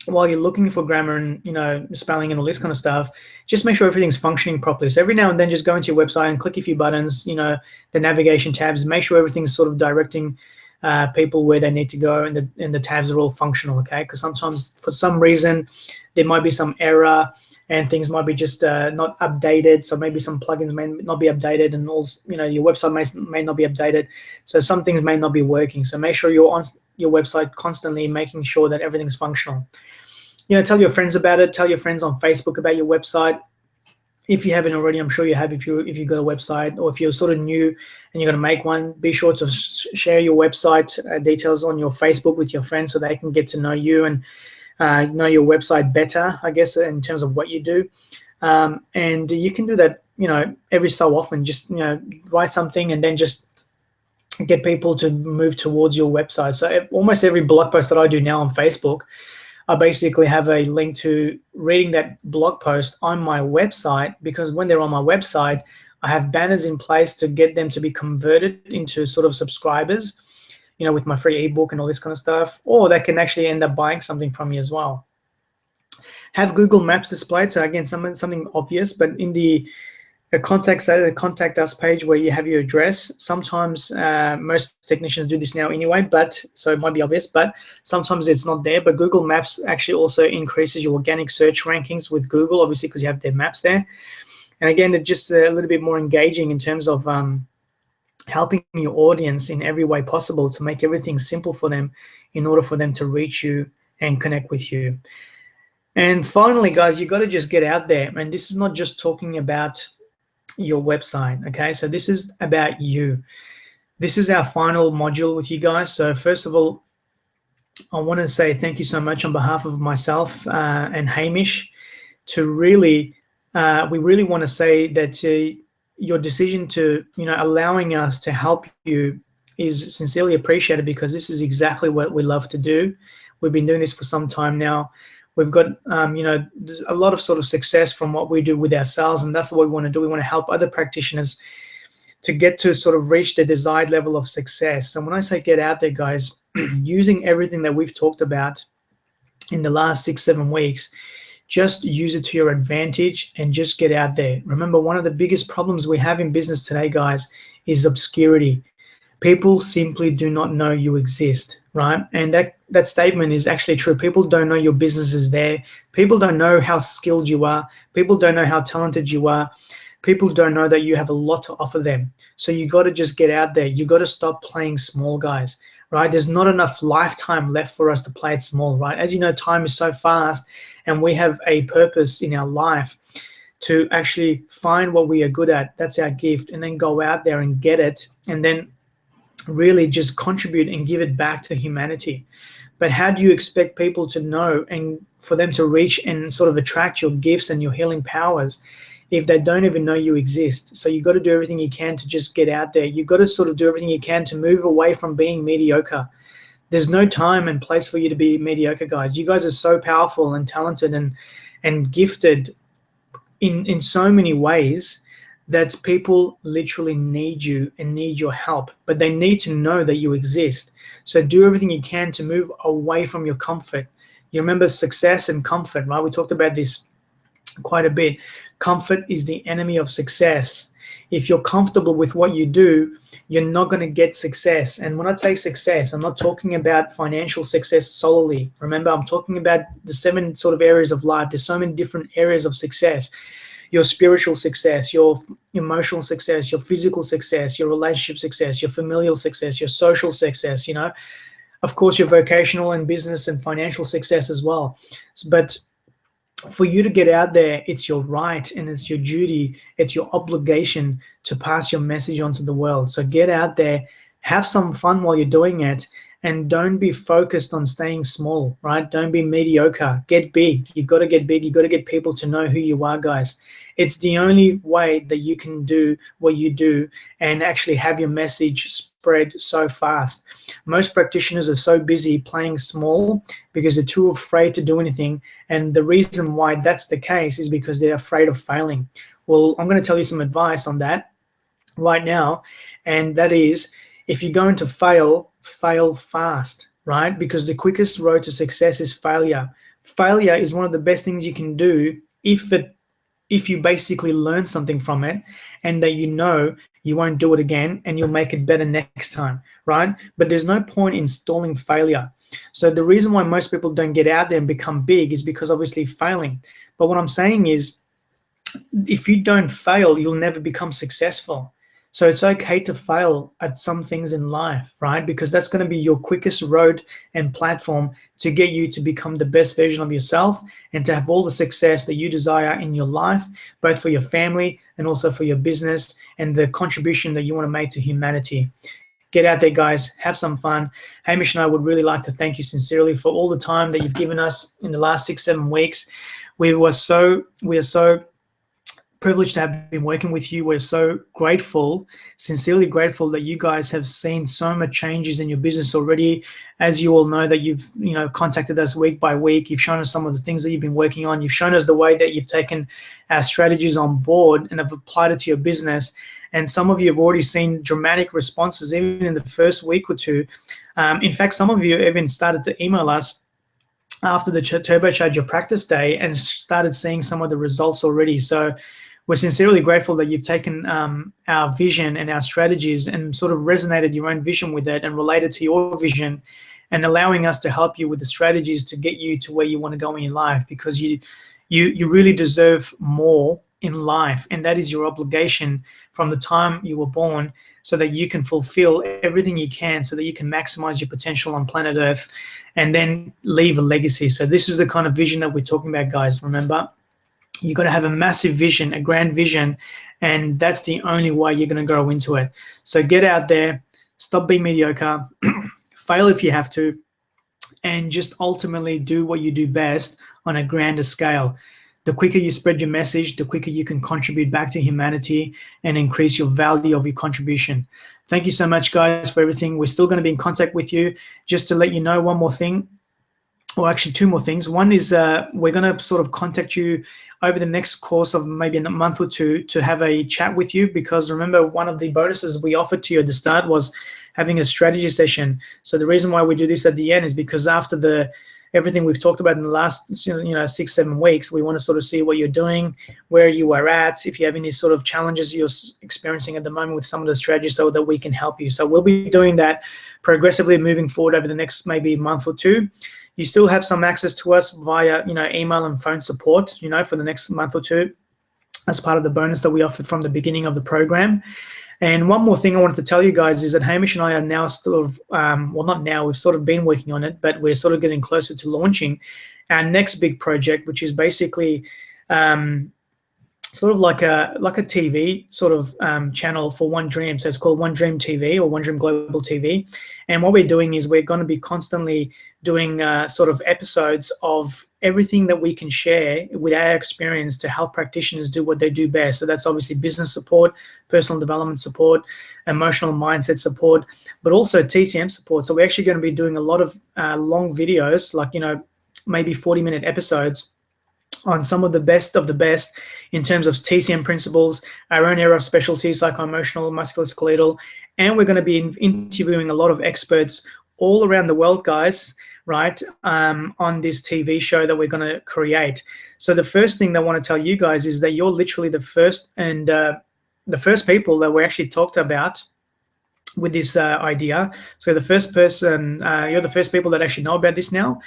while you're looking for grammar and spelling and all this kind of stuff, just make sure everything's functioning properly. So every now and then, just go into your website and click a few buttons, the navigation tabs, make sure everything's sort of directing people where they need to go, and the tabs are all functional. Okay, because sometimes for some reason there might be some error and things might be just not updated. So maybe some plugins may not be updated, and also your website may not be updated. So some things may not be working. So make sure you're on your website constantly, making sure that everything's functional. Tell your friends about it. Tell your friends on Facebook about your website. If you haven't already, I'm sure you have. If you've got a website, or if you're sort of new and you're going to make one, be sure to share your website details on your Facebook with your friends, so they can get to know you and know your website better, I guess, in terms of what you do. And you can do that, every so often. Just write something and then just get people to move towards your website. So almost every blog post that I do now on Facebook, I basically have a link to reading that blog post on my website, because when they're on my website, I have banners in place to get them to be converted into sort of subscribers, with my free ebook and all this kind of stuff, or they can actually end up buying something from me as well. Have Google Maps displayed. So again, something obvious, but in the contact us page where you have your address, sometimes most technicians do this now anyway, but so it might be obvious, but sometimes it's not there. But Google Maps actually also increases your organic search rankings with Google, obviously, because you have their maps there. And again, it's just a little bit more engaging in terms of helping your audience in every way possible to make everything simple for them in order for them to reach you and connect with you. And finally, guys, you got to just get out there. And this is not just talking about your website, okay? So this is about you. This is our final module with you guys. So first of all, I want to say thank you so much on behalf of myself and Hamish. We really want to say that your decision to allowing us to help you is sincerely appreciated, because this is exactly what we love to do. We've been doing this for some time now. We've got there's a lot of sort of success from what we do with ourselves, and that's what we want to do. We want to help other practitioners to get to sort of reach the desired level of success. And when I say get out there, guys, using everything that we've talked about in the last 6-7 weeks, just use it to your advantage and just get out there. Remember, one of the biggest problems we have in business today, guys, is obscurity. People simply do not know you exist, right? And that statement is actually true. People don't know your business is there. People don't know how skilled you are. People don't know how talented you are. People don't know that you have a lot to offer them. So you got to just get out there. You got to stop playing small, guys, right? There's not enough lifetime left for us to play it small, right? As you know, time is so fast, and we have a purpose in our life to actually find what we are good at. That's our gift, and then go out there and get it, and then really just contribute and give it back to humanity. But how do you expect people to know and for them to reach and sort of attract your gifts and your healing powers if they don't even know you exist? So you got to do everything you can to just get out there. You got to sort of do everything you can to move away from being mediocre. There's no time and place for you to be mediocre, guys. You guys are so powerful and talented and gifted in so many ways that people literally need you and need your help, but they need to know that you exist. So do everything you can to move away from your comfort. You remember success and comfort, right? We talked about this quite a bit. Comfort is the enemy of success. If you're comfortable with what you do, you're not going to get success. And when I say success, I'm not talking about financial success solely. Remember, I'm talking about the 7 sort of areas of life. There's so many different areas of success. Your spiritual success, your emotional success, your physical success, your relationship success, your familial success, your social success, of course, your vocational and business and financial success as well. But for you to get out there, it's your right and it's your duty, it's your obligation to pass your message on to the world. So get out there, have some fun while you're doing it, and don't be focused on staying small, right? Don't be mediocre. Get big. You got to get big. You got to get people to know who you are, guys. It's the only way that you can do what you do and actually have your message spread so fast. Most practitioners are so busy playing small because they're too afraid to do anything. And the reason why that's the case is because they're afraid of failing. Well, I'm going to tell you some advice on that right now. And that is, if you're going to fail, fail fast, right? Because the quickest road to success is failure. Failure is one of the best things you can do if you basically learn something from it and that you won't do it again and you'll make it better next time, right? But there's no point in stalling failure. So the reason why most people don't get out there and become big is because obviously failing. But what I'm saying is, if you don't fail, you'll never become successful. So it's okay to fail at some things in life, right? Because that's going to be your quickest road and platform to get you to become the best version of yourself and to have all the success that you desire in your life, both for your family and also for your business and the contribution that you want to make to humanity. Get out there, guys. Have some fun. Hamish and I would really like to thank you sincerely for all the time that you've given us in the last 6-7 weeks. We are so privileged to have been working with you. We're so grateful, sincerely grateful that you guys have seen so much changes in your business already. As you all know, that you've contacted us week by week. You've shown us some of the things that you've been working on. You've shown us the way that you've taken our strategies on board and have applied it to your business. And some of you have already seen dramatic responses even in the first week or two. In fact, some of you even started to email us after the Turbocharge Your Practice Day and started seeing some of the results already. So we're sincerely grateful that you've taken our vision and our strategies and sort of resonated your own vision with it and related to your vision, and allowing us to help you with the strategies to get you to where you want to go in your life, because you really deserve more in life, and that is your obligation from the time you were born, so that you can fulfill everything you can, so that you can maximize your potential on planet Earth and then leave a legacy. So this is the kind of vision that we're talking about, guys. Remember, you got to have a massive vision, a grand vision, and that's the only way you're going to grow into it. So get out there, stop being mediocre, fail if you have to, and just ultimately do what you do best on a grander scale. The quicker you spread your message, the quicker you can contribute back to humanity and increase your value of your contribution. Thank you so much, guys, for everything. We're still going to be in contact with you. Just to let you know, one more thing, or actually two more things. One is we're going to sort of contact you over the next course of maybe in a month or two to have a chat with you, because remember, one of the bonuses we offered to you at the start was having a strategy session. So the reason why we do this at the end is because after everything we've talked about in the last 6-7 weeks, we want to sort of see what you're doing, where you are at, if you have any sort of challenges you're experiencing at the moment with some of the strategies, so that we can help you. So we'll be doing that progressively moving forward over the next maybe month or two. You still have some access to us via email and phone support for the next month or two, as part of the bonus that we offered from the beginning of the program. And one more thing I wanted to tell you guys is that Hamish and I are now sort of, well, not now, we've sort of been working on it, but we're sort of getting closer to launching our next big project, which is basically sort of like a TV sort of channel for One Dream. So it's called One Dream TV, or One Dream Global TV. And what we're doing is we're going to be constantly doing sort of episodes of everything that we can share with our experience to help practitioners do what they do best. So that's obviously business support, personal development support, emotional mindset support, but also TCM support. So we're actually going to be doing a lot of long videos, like, maybe 40-minute episodes on some of the best in terms of TCM principles, our own area of specialty, psycho-emotional, musculoskeletal, and we're going to be interviewing a lot of experts all around the world, guys, right, on this TV show that we're going to create. So the first thing that I want to tell you guys is that you're literally the first people that we actually talked about with this idea. So the first person, you're the first people that actually know about this now.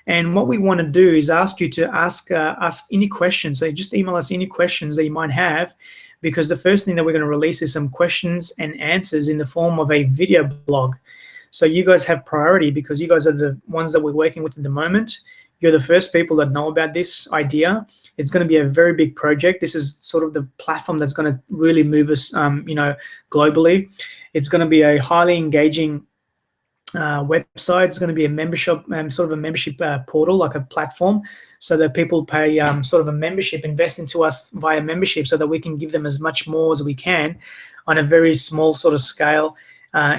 And what we want to do is ask you to ask us any questions. So just email us any questions that you might have, because the first thing that we're going to release is some questions and answers in the form of a video blog. So you guys have priority, because you guys are the ones that we're working with at the moment. You're the first people that know about this idea. It's going to be a very big project. This is sort of the platform that's going to really move us, globally. It's going to be a highly engaging website. It's going to be a membership, sort of a membership portal, like a platform, so that people pay sort of a membership, invest into us via membership, so that we can give them as much more as we can on a very small sort of scale.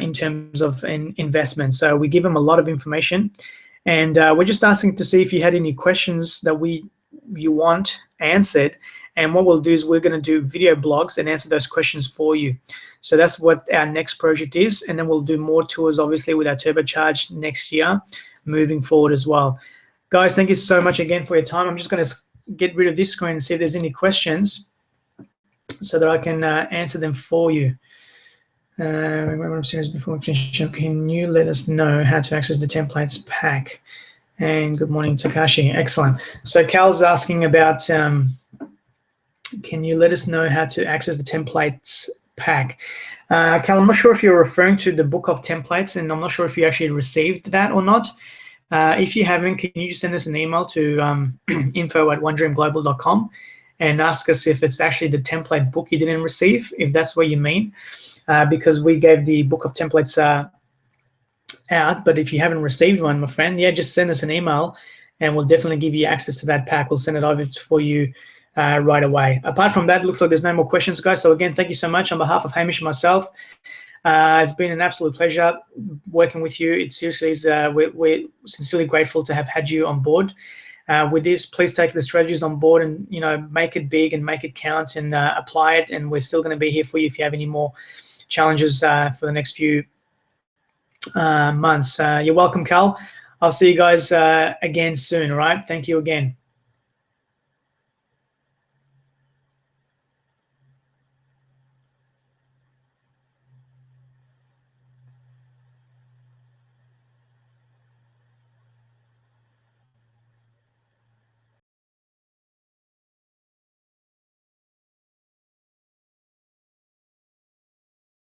in terms of investment. So we give them a lot of information, and we're just asking to see if you had any questions that you want answered. And what we'll do is we're going to do video blogs and answer those questions for you. So that's what our next project is, and then we'll do more tours, obviously, with our turbocharged next year, moving forward as well. Guys, thank you so much again for your time. I'm just going to get rid of this screen and see if there's any questions so that I can answer them for you. Remember, I'm serious before we finish up. Can you let us know how to access the templates pack? And good morning, Takashi. Excellent. So Cal's asking about, can you let us know how to access the templates pack? Cal, I'm not sure if you're referring to the book of templates, and I'm not sure if you actually received that or not. If you haven't, can you just send us an email to info@onedreamglobal.com and ask us if it's actually the template book you didn't receive, if that's what you mean, because we gave the book of templates out. But if you haven't received one, my friend, yeah, just send us an email and we'll definitely give you access to that pack. We'll send it over for you right away. Apart from that, it looks like there's no more questions, guys. So again, thank you so much on behalf of Hamish and myself. It's been an absolute pleasure working with you. It seriously is. We're sincerely grateful to have had you on board. With this, please take the strategies on board and make it big and make it count and apply it. And we're still going to be here for you if you have any more challenges for the next few months. You're welcome, Cal. I'll see you guys again soon. All right. Thank you again.